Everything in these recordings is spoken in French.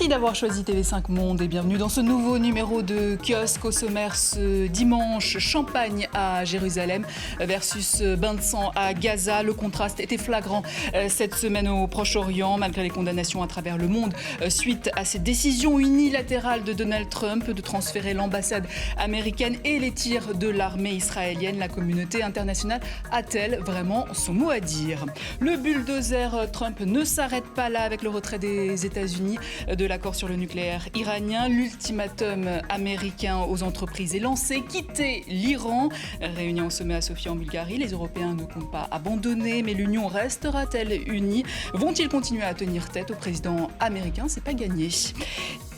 Merci d'avoir choisi TV5 Monde et bienvenue dans ce nouveau numéro de Kiosque. Au sommaire ce dimanche, champagne à Jérusalem versus bain de sang à Gaza. Le contraste était flagrant cette semaine au Proche-Orient, malgré les condamnations à travers le monde suite à cette décision unilatérale de Donald Trump de transférer l'ambassade américaine et les tirs de l'armée israélienne. La communauté internationale a-t-elle vraiment son mot à dire? Le bulldozer Trump ne s'arrête pas là avec le retrait des États-Unis de l'accord sur le nucléaire iranien. L'ultimatum américain aux entreprises est lancé. Quitter l'Iran. Réunion au sommet à Sofia en Bulgarie. Les Européens ne comptent pas abandonner, mais l'Union restera-t-elle unie? Vont-ils continuer à tenir tête au président américain? C'est pas gagné.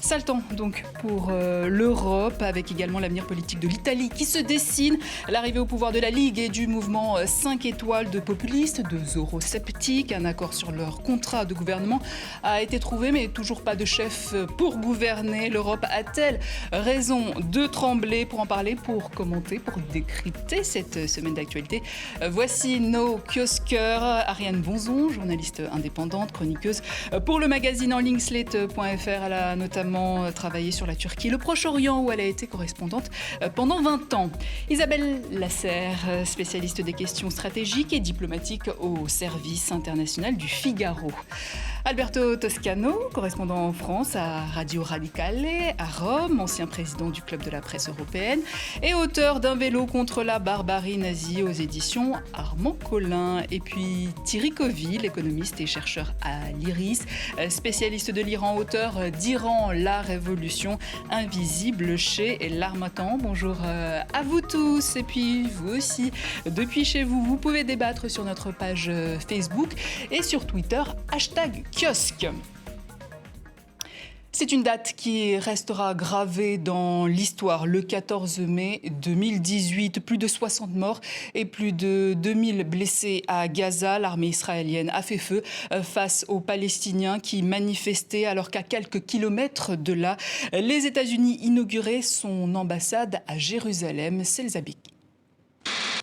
Sale temps donc pour l'Europe, avec également l'avenir politique de l'Italie qui se dessine. L'arrivée au pouvoir de la Ligue et du mouvement 5 étoiles de populistes, de eurosceptiques. Un accord sur leur contrat de gouvernement a été trouvé, mais toujours pas de chef pour gouverner. L'Europe a-t-elle raison de trembler? Pour en parler, pour commenter, pour décrypter cette semaine d'actualité, voici nos kiosqueurs. Ariane Bonzon, journaliste indépendante, chroniqueuse pour le magazine en ligne Slate.fr. Elle a notamment travaillé sur la Turquie, le Proche-Orient, où elle a été correspondante pendant 20 ans. Isabelle Lasserre, spécialiste des questions stratégiques et diplomatiques au service international du Figaro. Alberto Toscano, correspondant en France à Radio Radicale à Rome, ancien président du Club de la presse européenne et auteur d'un vélo contre la barbarie nazie aux éditions Armand Collin. Et puis Thierry Coville, économiste et chercheur à l'IRIS, spécialiste de l'Iran, auteur d'Iran, la révolution invisible chez l'Harmattan. Bonjour à vous tous et puis vous aussi. Depuis chez vous, vous pouvez débattre sur notre page Facebook et sur Twitter, #kiosque. C'est une date qui restera gravée dans l'histoire. Le 14 mai 2018, plus de 60 morts et plus de 2000 blessés à Gaza. L'armée israélienne a fait feu face aux Palestiniens qui manifestaient alors qu'à quelques kilomètres de là, les États-Unis inauguraient son ambassade à Jérusalem. Selzabik.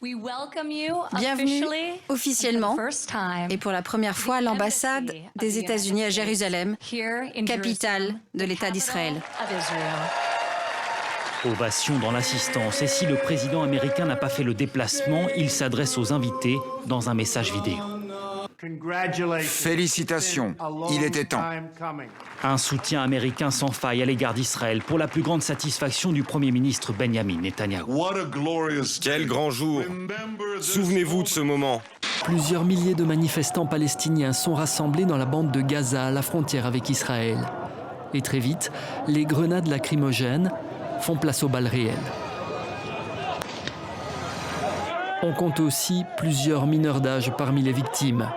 Bienvenue officiellement et pour la première fois à l'ambassade des États-Unis à Jérusalem, capitale de l'État d'Israël. Ovation dans l'assistance. Et si le président américain n'a pas fait le déplacement, il s'adresse aux invités dans un message vidéo. Félicitations, il était temps. Un soutien américain sans faille à l'égard d'Israël pour la plus grande satisfaction du Premier ministre Benjamin Netanyahou. Quel grand jour! Souvenez-vous de ce moment. Plusieurs milliers de manifestants palestiniens sont rassemblés dans la bande de Gaza, à la frontière avec Israël. Et très vite, les grenades lacrymogènes font place aux balles réelles. On compte aussi plusieurs mineurs d'âge parmi les victimes.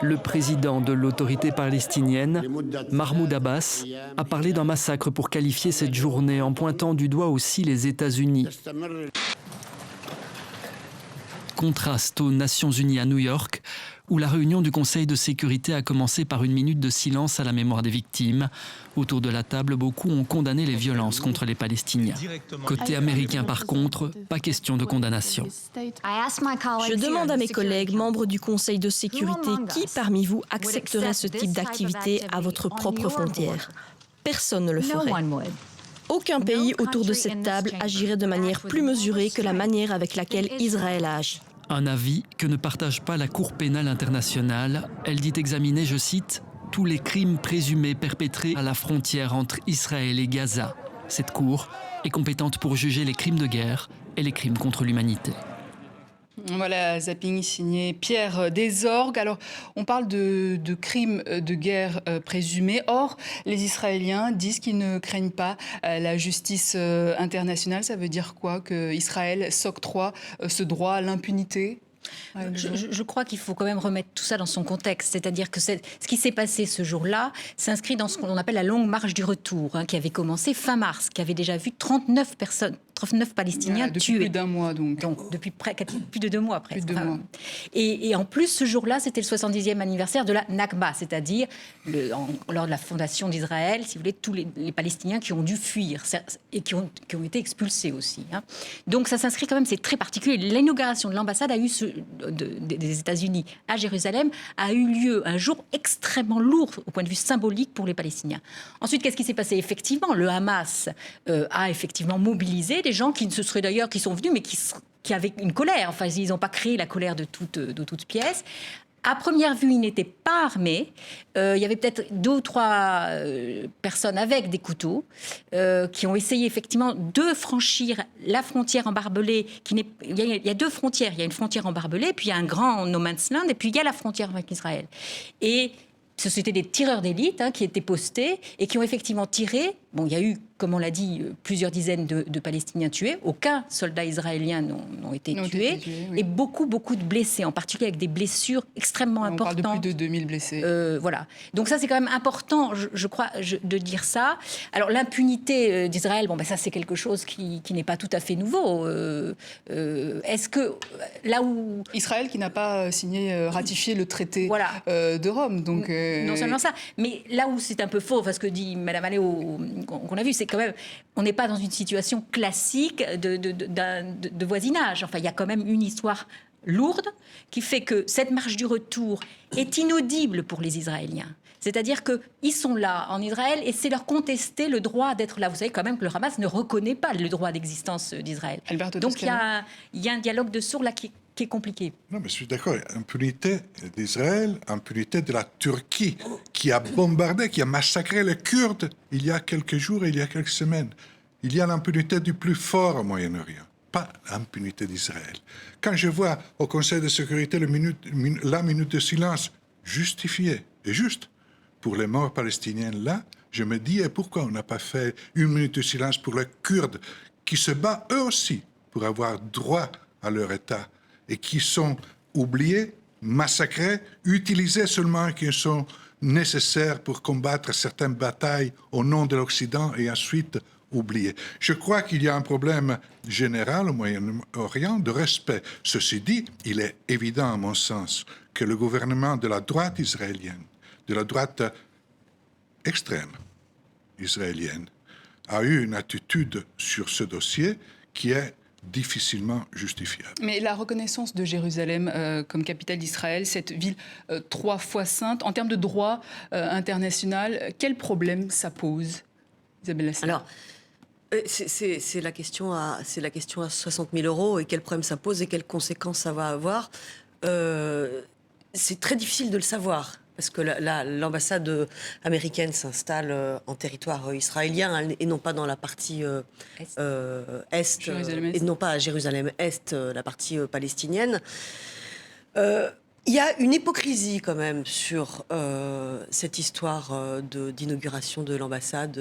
Le président de l'autorité palestinienne, Mahmoud Abbas, a parlé d'un massacre pour qualifier cette journée en pointant du doigt aussi les États-Unis. Contraste aux Nations Unies à New York, où la réunion du Conseil de sécurité a commencé par une minute de silence à la mémoire des victimes. Autour de la table, beaucoup ont condamné les violences contre les Palestiniens. Côté américain, par contre, pas question de condamnation. Je demande à mes collègues membres du Conseil de sécurité qui, parmi vous, accepterait ce type d'activité à votre propre frontière. Personne ne le ferait. Aucun pays autour de cette table agirait de manière plus mesurée que la manière avec laquelle Israël a agi. Un avis que ne partage pas la Cour pénale internationale. Elle dit examiner, je cite, « tous les crimes présumés perpétrés à la frontière entre Israël et Gaza ». Cette Cour est compétente pour juger les crimes de guerre et les crimes contre l'humanité. Voilà, zapping signé Pierre Desorgues. Alors, on parle de crimes de guerre présumés. Or, les Israéliens disent qu'ils ne craignent pas la justice internationale. Ça veut dire quoi? Qu'Israël s'octroie ce droit à l'impunité? Je crois qu'il faut quand même remettre tout ça dans son contexte. C'est-à-dire que ce qui s'est passé ce jour-là s'inscrit dans ce qu'on appelle la longue marche du retour, qui avait commencé fin mars, qui avait déjà vu 39 personnes 39 Palestiniens depuis tués. Plus d'un mois, donc. Depuis plus de 2 mois, presque. Plus de 2 mois. Et en plus, ce jour-là, c'était le 70e anniversaire de la Nakba, c'est-à-dire lors de la fondation d'Israël, si vous voulez, tous les Palestiniens qui ont dû fuir et qui ont été expulsés aussi. Hein. Donc ça s'inscrit quand même, c'est très particulier. L'inauguration de l'ambassade des États-Unis à Jérusalem a eu lieu un jour extrêmement lourd au point de vue symbolique pour les Palestiniens. Ensuite, qu'est-ce qui s'est passé? Effectivement, le Hamas a effectivement mobilisé des gens qui sont venus, mais qui avaient une colère. Enfin, ils n'ont pas créé la colère de toutes pièces. À première vue, ils n'étaient pas armés. Il y avait peut-être 2 ou 3 personnes avec des couteaux qui ont essayé effectivement de franchir la frontière en barbelé. Il y a 2 frontières. Il y a une frontière en barbelé, puis il y a un grand no man's land, et puis il y a la frontière avec Israël. Et c'était des tireurs d'élite qui étaient postés et qui ont effectivement tiré. Bon, il y a eu, comme on l'a dit, plusieurs dizaines de Palestiniens tués. Aucun soldat israélien n'ont été tués. Oui. Et beaucoup de blessés, en particulier avec des blessures extrêmement importantes. On parle de plus de 2000 blessés. Voilà. Donc ça, c'est quand même important, je crois, de dire ça. Alors, l'impunité d'Israël, ça, c'est quelque chose qui n'est pas tout à fait nouveau. Est-ce que, là où... Israël qui n'a pas ratifié le traité de Rome, donc... Non seulement ça, mais là où c'est un peu faux, parce que dit Mme Alléo, qu'on a vu, c'est quand même, on n'est pas dans une situation classique de voisinage. Enfin, il y a quand même une histoire lourde qui fait que cette marche du retour est inaudible pour les Israéliens. C'est-à-dire qu'ils sont là en Israël et c'est leur contester le droit d'être là. Vous savez quand même que le Hamas ne reconnaît pas le droit d'existence d'Israël. Donc il y a un dialogue de sourds là qui est compliqué. Non, mais je suis d'accord. Impunité d'Israël, impunité de la Turquie, qui a bombardé, qui a massacré les Kurdes il y a quelques jours et il y a quelques semaines. Il y a l'impunité du plus fort au Moyen-Orient, pas l'impunité d'Israël. Quand je vois au Conseil de sécurité la minute de silence justifiée et juste pour les morts palestiniennes là, je me dis, et pourquoi on n'a pas fait une minute de silence pour les Kurdes qui se battent eux aussi pour avoir droit à leur État et qui sont oubliés, massacrés, utilisés seulement, qui sont nécessaires pour combattre certaines batailles au nom de l'Occident et ensuite oubliés. Je crois qu'il y a un problème général au Moyen-Orient de respect. Ceci dit, il est évident, à mon sens, que le gouvernement de la droite israélienne, de la droite extrême israélienne, a eu une attitude sur ce dossier qui est difficilement justifiable. Mais la reconnaissance de Jérusalem comme capitale d'Israël, cette ville 3 fois sainte, en termes de droit international, quel problème ça pose, Isabelle Lassana? Alors, c'est la question à 60 000 € et quel problème ça pose et quelles conséquences ça va avoir. C'est très difficile de le savoir. Parce que l'ambassade américaine s'installe en territoire israélien et non pas dans la partie est, et non pas à Jérusalem-Est, la partie palestinienne. Il y a une hypocrisie quand même sur cette histoire d'inauguration de l'ambassade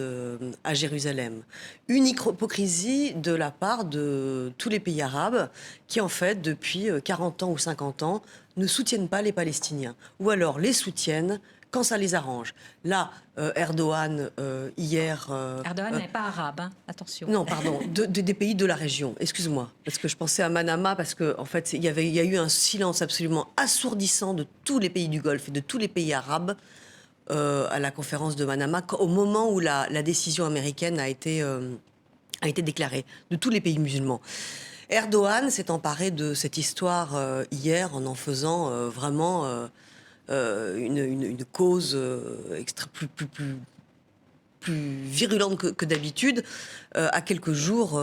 à Jérusalem. Une hypocrisie de la part de tous les pays arabes qui, en fait, depuis 40 ans ou 50 ans, ne soutiennent pas les Palestiniens. Ou alors les soutiennent quand ça les arrange. Là, Erdogan, hier... Erdogan n'est pas arabe, hein, attention. Non, pardon, des pays de la région, excuse-moi. Parce que je pensais à Manama, parce qu'en fait, il y a eu un silence absolument assourdissant de tous les pays du Golfe et de tous les pays arabes à la conférence de Manama, au moment où la décision américaine a été déclarée, de tous les pays musulmans. Erdogan s'est emparé de cette histoire hier en faisant vraiment... une cause plus virulente que d'habitude à quelques jours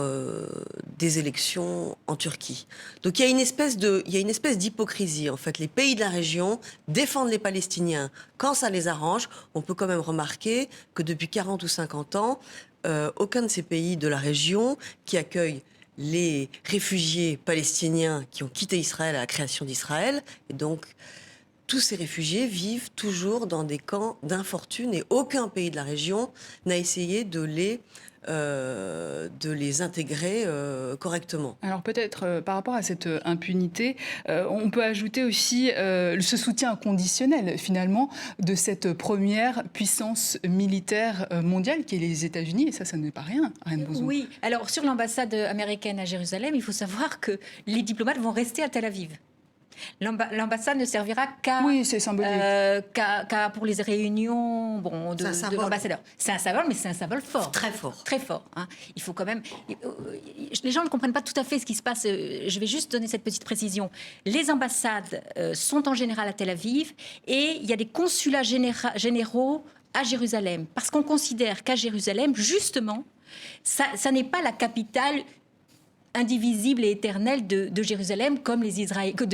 des élections en Turquie. Donc il y a une espèce d'hypocrisie. En fait, les pays de la région défendent les Palestiniens quand ça les arrange. On peut quand même remarquer que depuis 40 ou 50 ans, aucun de ces pays de la région qui accueillent les réfugiés palestiniens qui ont quitté Israël à la création d'Israël, et donc tous ces réfugiés vivent toujours dans des camps d'infortune et aucun pays de la région n'a essayé de les les intégrer correctement. Alors peut-être par rapport à cette impunité, on peut ajouter aussi ce soutien inconditionnel finalement de cette première puissance militaire mondiale qui est les États-Unis, et ça n'est pas rien, Reine Bozon. Oui, alors sur l'ambassade américaine à Jérusalem, il faut savoir que les diplomates vont rester à Tel Aviv. L'ambassade ne servira qu'à pour les réunions de l'ambassadeur. C'est un symbole, mais c'est un symbole fort. Très fort. Très fort. Hein. Il faut quand même... Les gens ne comprennent pas tout à fait ce qui se passe. Je vais juste donner cette petite précision. Les ambassades sont en général à Tel Aviv et il y a des consulats généraux à Jérusalem. Parce qu'on considère qu'à Jérusalem, justement, ça n'est pas la capitale indivisible et éternelle de Jérusalem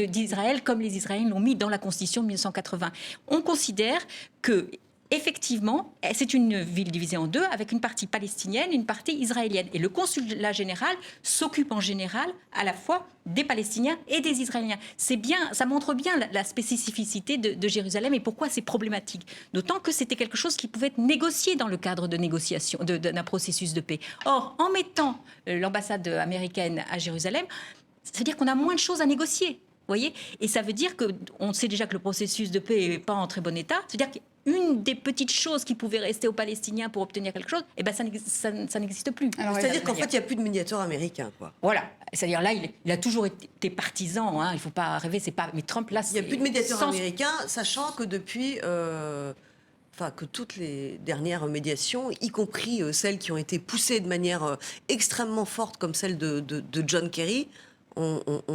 d'Israël, comme les Israéliens l'ont mis dans la Constitution de 1980. On considère que effectivement, c'est une ville divisée en deux, avec une partie palestinienne et une partie israélienne. Et le consulat général s'occupe en général à la fois des Palestiniens et des Israéliens. C'est bien, ça montre bien la spécificité de Jérusalem et pourquoi c'est problématique. D'autant que c'était quelque chose qui pouvait être négocié dans le cadre de négociation, d'un processus de paix. Or, en mettant l'ambassade américaine à Jérusalem, ça veut dire qu'on a moins de choses à négocier. Voyez, et ça veut dire qu'on sait déjà que le processus de paix n'est pas en très bon état. C'est-à-dire qu'une des petites choses qui pouvaient rester aux Palestiniens pour obtenir quelque chose, eh ben ça n'existe plus. C'est-à-dire qu'en fait, il n'y a plus de médiateur américain, quoi. Voilà. C'est-à-dire là, il a toujours été partisan. Hein, il ne faut pas rêver. C'est pas. Mais Trump, là, il n'y a plus de médiateur américain, sachant que depuis. Que toutes les dernières médiations, y compris celles qui ont été poussées de manière extrêmement forte, comme celle de John Kerry.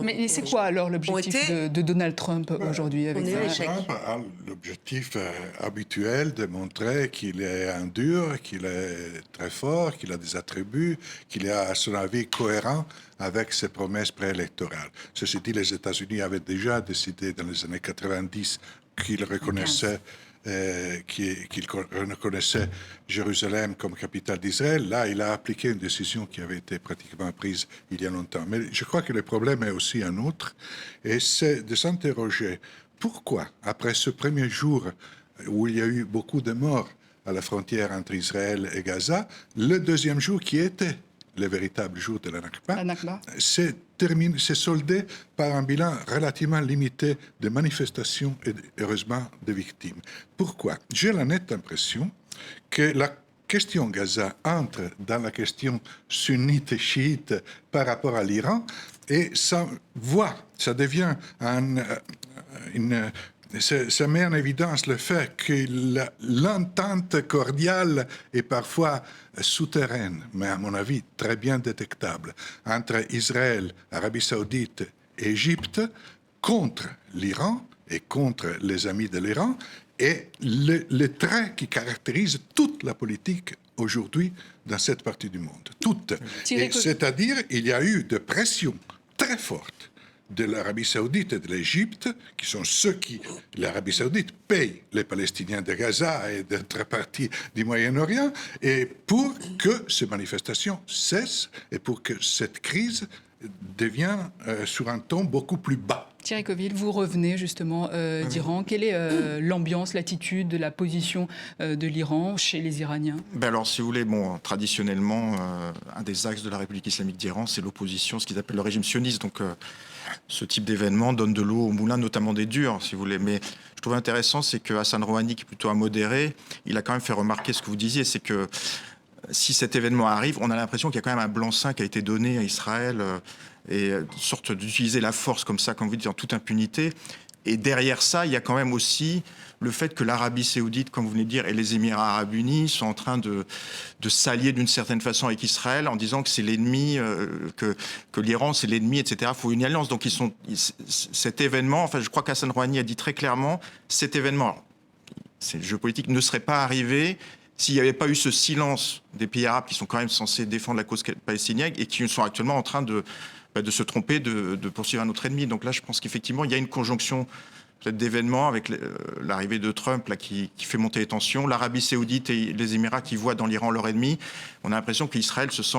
Mais c'est quoi alors l'objectif de Donald Trump aujourd'hui avec ça? Trump a l'objectif habituel de montrer qu'il est un dur, qu'il est très fort, qu'il a des attributs, qu'il est à son avis cohérent avec ses promesses préélectorales. Ceci dit, les États-Unis avaient déjà décidé dans les années 90 qu'ils reconnaissaient qu'il reconnaissait Jérusalem comme capitale d'Israël. Là, il a appliqué une décision qui avait été pratiquement prise il y a longtemps. Mais je crois que le problème est aussi un autre, et c'est de s'interroger pourquoi, après ce premier jour où il y a eu beaucoup de morts à la frontière entre Israël et Gaza, le deuxième jour qui était le véritable jour de la Nakba, s'est soldé par un bilan relativement limité de manifestations et heureusement de victimes. Pourquoi? J'ai la nette impression que la question Gaza entre dans la question sunnite et chiite par rapport à l'Iran, et ça devient ça met en évidence le fait que l'entente cordiale est parfois souterraine, mais à mon avis très bien détectable, entre Israël, Arabie Saoudite et Égypte contre l'Iran et contre les amis de l'Iran, et le trait qui caractérise toute la politique aujourd'hui dans cette partie du monde. Toute. C'est-à-dire il y a eu de pressions très fortes de l'Arabie Saoudite et de l'Égypte, qui sont ceux qui, l'Arabie Saoudite, paye les Palestiniens de Gaza et d'autres parties du Moyen-Orient, et pour que ces manifestations cessent et pour que cette crise devienne sur un ton beaucoup plus bas. Thierry Coville, vous revenez justement d'Iran. Quelle est l'ambiance, l'attitude, la position de l'Iran chez les Iraniens? Alors, si vous voulez, traditionnellement, un des axes de la République islamique d'Iran, c'est l'opposition, ce qu'ils appellent le régime sioniste. Donc, ce type d'événement donne de l'eau au moulin, notamment des durs, si vous voulez. Mais je trouve intéressant, c'est que Hassan Rouhani, qui est plutôt un modéré, il a quand même fait remarquer ce que vous disiez, c'est que si cet événement arrive, on a l'impression qu'il y a quand même un blanc-seing qui a été donné à Israël et une sorte d'utiliser la force comme ça, comme vous dites, en toute impunité. Et derrière ça, il y a quand même aussi le fait que l'Arabie Saoudite, comme vous venez de dire, et les Émirats Arabes Unis sont en train de s'allier d'une certaine façon avec Israël en disant que c'est l'ennemi, que l'Iran c'est l'ennemi, etc. Il faut une alliance. Donc cet événement, je crois qu'Hassan Rouhani a dit très clairement, cet événement, c'est le jeu politique, ne serait pas arrivé s'il n'y avait pas eu ce silence des pays arabes qui sont quand même censés défendre la cause palestinienne et qui sont actuellement en train de se tromper, de poursuivre un autre ennemi. Donc là, je pense qu'effectivement, il y a une conjonction d'événements avec l'arrivée de Trump là, qui fait monter les tensions, l'Arabie saoudite et les Émirats qui voient dans l'Iran leur ennemi. On a l'impression qu'Israël se sent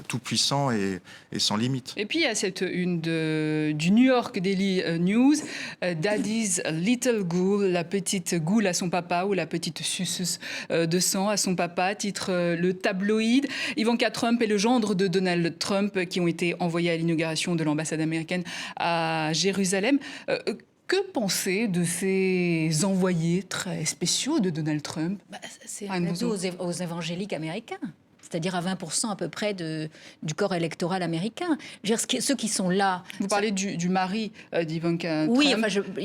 tout puissant et sans limite. Et puis il y a cette une du New York Daily News, Daddy's Little Ghoul, la petite goule à son papa ou la petite suceuse de sang à son papa, titre le tabloïd. Ivanka Trump et le gendre de Donald Trump qui ont été envoyés à l'inauguration de l'ambassade américaine à Jérusalem. Que penser de ces envoyés très spéciaux de Donald Trump? C'est un cadeau aux évangéliques américains. C'est-à-dire à 20% à peu près du corps électoral américain. Je veux dire, ceux qui sont là... Vous parlez du mari d'Ivanka Trump. Oui,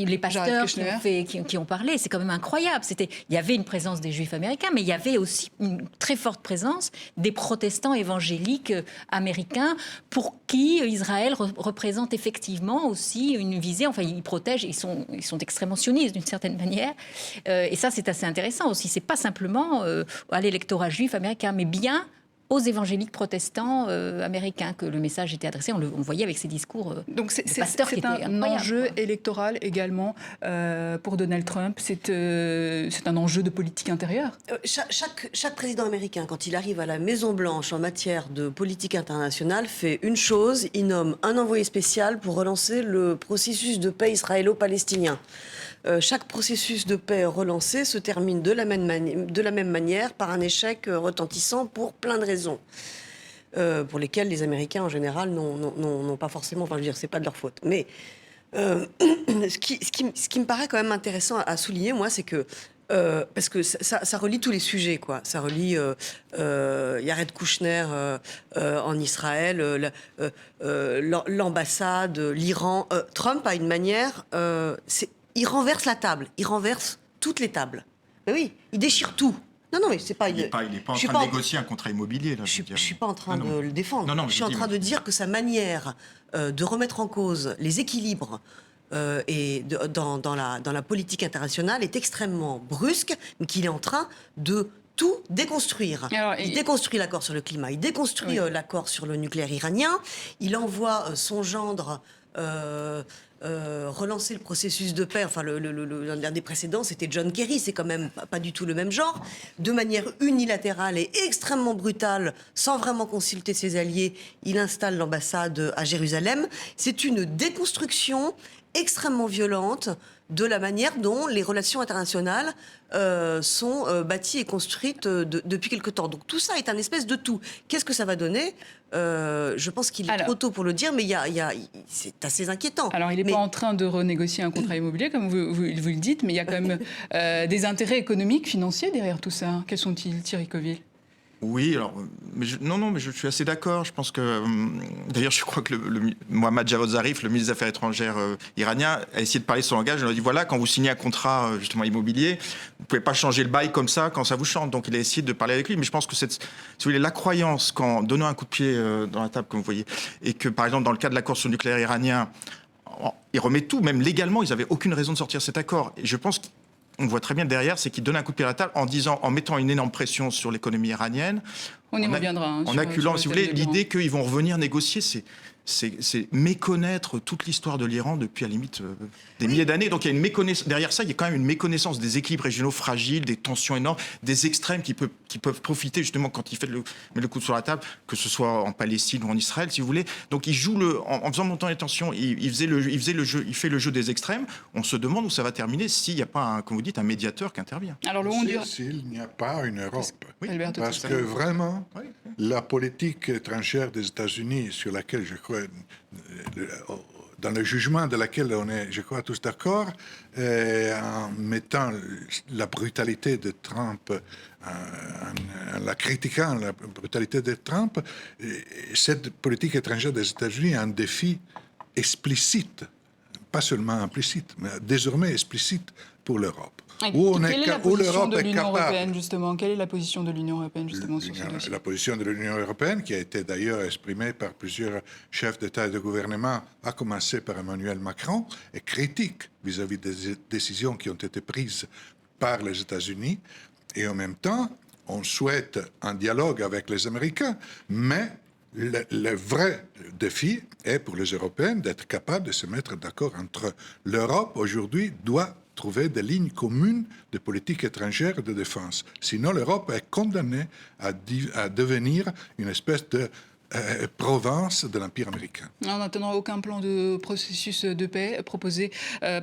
les pasteurs qui ont parlé, c'est quand même incroyable. Il y avait une présence des Juifs américains, mais il y avait aussi une très forte présence des protestants évangéliques américains pour qui Israël représente effectivement aussi une visée. Enfin, ils protègent, ils sont extrêmement sionistes d'une certaine manière. Et ça, c'est assez intéressant aussi. C'est pas simplement à l'électorat juif américain, mais bien aux évangéliques protestants américains que le message était adressé. On le voyait avec ces discours. Donc c'est un enjeu électoral également pour Donald Trump. C'est un enjeu de politique intérieure. Chaque président américain, quand il arrive à la Maison-Blanche en matière de politique internationale, fait une chose, il nomme un envoyé spécial pour relancer le processus de paix israélo-palestinien. Chaque processus de paix relancé se termine de la même manière par un échec retentissant pour plein de raisons, pour lesquelles les Américains en général n'ont pas forcément, enfin je veux dire, c'est pas de leur faute. Mais ce qui me paraît quand même intéressant à souligner, moi, c'est que parce que ça relie tous les sujets, quoi. Ça relie Jared Kushner en Israël, l'ambassade, l'Iran. Trump a une manière... il renverse la table, il renverse toutes les tables. Mais oui, il déchire tout. Non, mais c'est pas... Il n'est pas en train de négocier un contrat immobilier. Là, je ne suis pas en train de le défendre. Je suis en train de dire que sa manière de remettre en cause les équilibres dans la politique internationale est extrêmement brusque, mais qu'il est en train de tout déconstruire. Alors, il déconstruit l'accord sur le climat, il déconstruit l'accord sur le nucléaire iranien, il envoie son gendre... relancer le processus de paix, enfin l'un des précédents c'était John Kerry, c'est quand même pas du tout le même genre, de manière unilatérale et extrêmement brutale, sans vraiment consulter ses alliés, il installe l'ambassade à Jérusalem. C'est une déconstruction extrêmement violente de la manière dont les relations internationales sont bâties et construites depuis quelque temps. Donc tout ça est un espèce de tout. Qu'est-ce que ça va donner ? Je pense qu'il est trop tôt pour le dire, mais c'est assez inquiétant. Alors il n'est pas en train de renégocier un contrat immobilier, comme vous le dites, mais il y a quand même des intérêts économiques, financiers derrière tout ça. Quels sont-ils, Thierry Coville ? Oui, alors, mais je suis assez d'accord. Je pense que, d'ailleurs, je crois que Mohammad Javad Zarif, le ministre des Affaires étrangères iranien, a essayé de parler son langage. Il a dit, voilà, quand vous signez un contrat justement immobilier, vous ne pouvez pas changer le bail comme ça quand ça vous chante. Donc il a essayé de parler avec lui. Mais je pense que si vous voulez, la croyance qu'en donnant un coup de pied dans la table, comme vous voyez, et que, par exemple, dans le cas de l'accord sur le nucléaire iranien, il remet tout, même légalement, ils n'avaient aucune raison de sortir cet accord. Et je pense on voit très bien derrière, c'est qu'il donne un coup de pied à la table en mettant une énorme pression sur l'économie iranienne. On y reviendra. En acculant, si vous voulez, l'idée qu'ils vont revenir négocier, c'est méconnaître toute l'histoire de l'Iran depuis, à la limite, des milliers d'années. Donc il y a une méconnaissance. Derrière ça, il y a quand même une méconnaissance des équilibres régionaux fragiles, des tensions énormes, des extrêmes qui peuvent profiter justement quand il met le coup sur la table, que ce soit en Palestine ou en Israël, si vous voulez. Donc il joue en faisant monter les tensions, il fait le jeu des extrêmes. On se demande où ça va terminer s'il n'y a pas, comme vous dites, un médiateur qui intervient. Alors le Honduras. S'il n'y a pas une Europe, parce que vraiment, la politique étrangère des États-Unis, sur laquelle je crois, dans le jugement de laquelle on est, je crois, tous d'accord, en mettant la brutalité de Trump, en la critiquant, la brutalité de Trump, cette politique étrangère des États-Unis est un défi explicite, pas seulement implicite, mais désormais explicite pour l'Europe. Quelle est la position de l'Union européenne, justement ? Quelle est la position de l'Union européenne, justement, sur ce dossier ? La position de l'Union européenne, qui a été d'ailleurs exprimée par plusieurs chefs d'État et de gouvernement, à commencer par Emmanuel Macron, est critique vis-à-vis des décisions qui ont été prises par les États-Unis. Et en même temps, on souhaite un dialogue avec les Américains, mais Le vrai défi est pour les Européens d'être capables de se mettre d'accord entre eux. L'Europe, aujourd'hui, doit trouver des lignes communes de politique étrangère et de défense. Sinon, l'Europe est condamnée à devenir une espèce de province de l'Empire américain. En n'attendant aucun plan de processus de paix proposé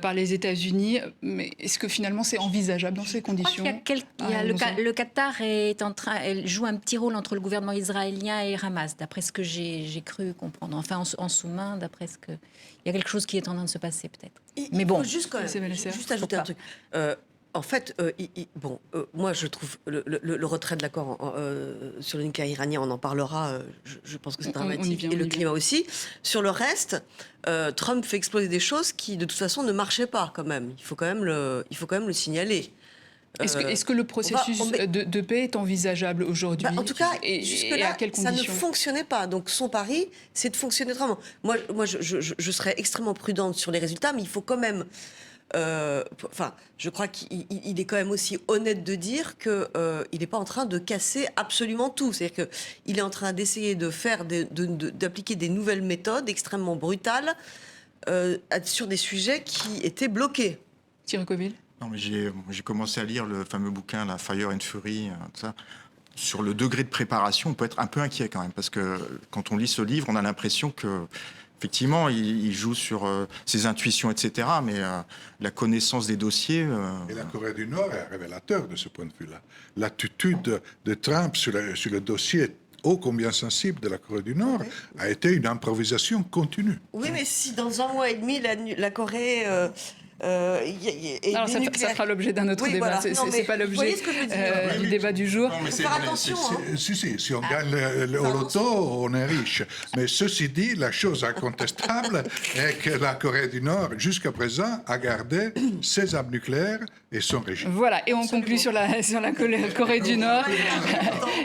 par les États-Unis, mais est-ce que finalement c'est envisageable dans ces conditions? Le Qatar elle joue un petit rôle entre le gouvernement israélien et Hamas, d'après ce que j'ai cru comprendre. Enfin, en sous-main, d'après ce que... Il y a quelque chose qui est en train de se passer, peut-être. Mais bon, juste ajouter un truc. En fait, moi je trouve le retrait de l'accord sur le nucléaire iranien, on en parlera, je pense que c'est dramatique, et le climat aussi. Sur le reste, Trump fait exploser des choses qui de toute façon ne marchaient pas quand même. Il faut quand même le signaler. Est-ce que le processus de paix est envisageable aujourd'hui? En tout cas, jusque-là, ça ne fonctionnait pas. Donc son pari, c'est de fonctionner autrement. Moi je serais extrêmement prudente sur les résultats, mais il faut quand même... je crois qu'il est quand même aussi honnête de dire qu'il n'est pas en train de casser absolument tout. C'est-à-dire qu'il est en train d'essayer d'appliquer des nouvelles méthodes extrêmement brutales sur des sujets qui étaient bloqués. Thierry Coville? Non, mais j'ai commencé à lire le fameux bouquin, la Fire and Fury, tout ça. Sur le degré de préparation, on peut être un peu inquiet quand même, parce que quand on lit ce livre, on a l'impression que effectivement, il joue sur ses intuitions, etc. Mais la connaissance des dossiers... Et la Corée du Nord est révélateur de ce point de vue-là. L'attitude de Trump sur le dossier ô combien sensible de la Corée du Nord a été une improvisation continue. Oui, mais si dans un mois et demi, la Corée... Alors, ça fera l'objet d'un autre débat. Voilà. C'est pas l'objet du débat du jour. Il faut faire attention. Si on gagne au loto, on est riche. Mais ceci dit, la chose incontestable est que la Corée du Nord, jusqu'à présent, a gardé ses armes nucléaires et son régime. Voilà, et on conclut sur la Corée du Nord.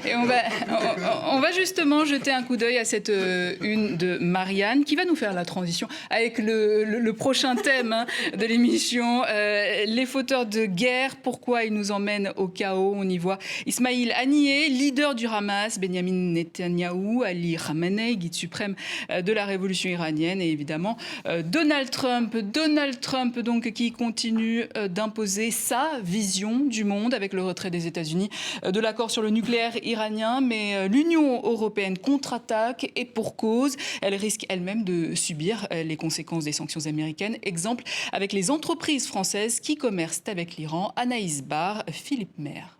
Et on va justement jeter un coup d'œil à cette une de Marianne, qui va nous faire la transition avec le prochain thème de l'émission. Les fauteurs de guerre, pourquoi ils nous emmènent au chaos? On y voit Ismail Haniyeh, leader du Hamas, Benjamin Netanyahou, Ali Khamenei, guide suprême de la révolution iranienne, et évidemment Donald Trump donc, qui continue d'imposer sa vision du monde avec le retrait des États-Unis de l'accord sur le nucléaire iranien. Mais l'Union européenne contre-attaque, et pour cause, elle risque elle-même de subir les conséquences des sanctions américaines. Exemple avec les entreprises françaises qui commercent avec l'Iran. Anaïs Barr, Philippe Maire.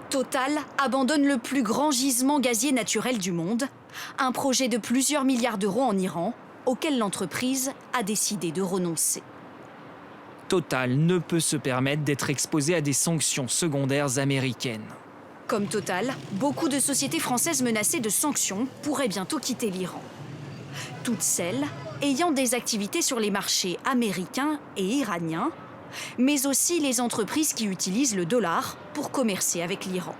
Total abandonne le plus grand gisement gazier naturel du monde, un projet de plusieurs milliards d'euros en Iran, auquel l'entreprise a décidé de renoncer. Total ne peut se permettre d'être exposé à des sanctions secondaires américaines. Comme Total, beaucoup de sociétés françaises menacées de sanctions pourraient bientôt quitter l'Iran. Toutes celles ayant des activités sur les marchés américains et iraniens, mais aussi les entreprises qui utilisent le dollar pour commercer avec l'Iran.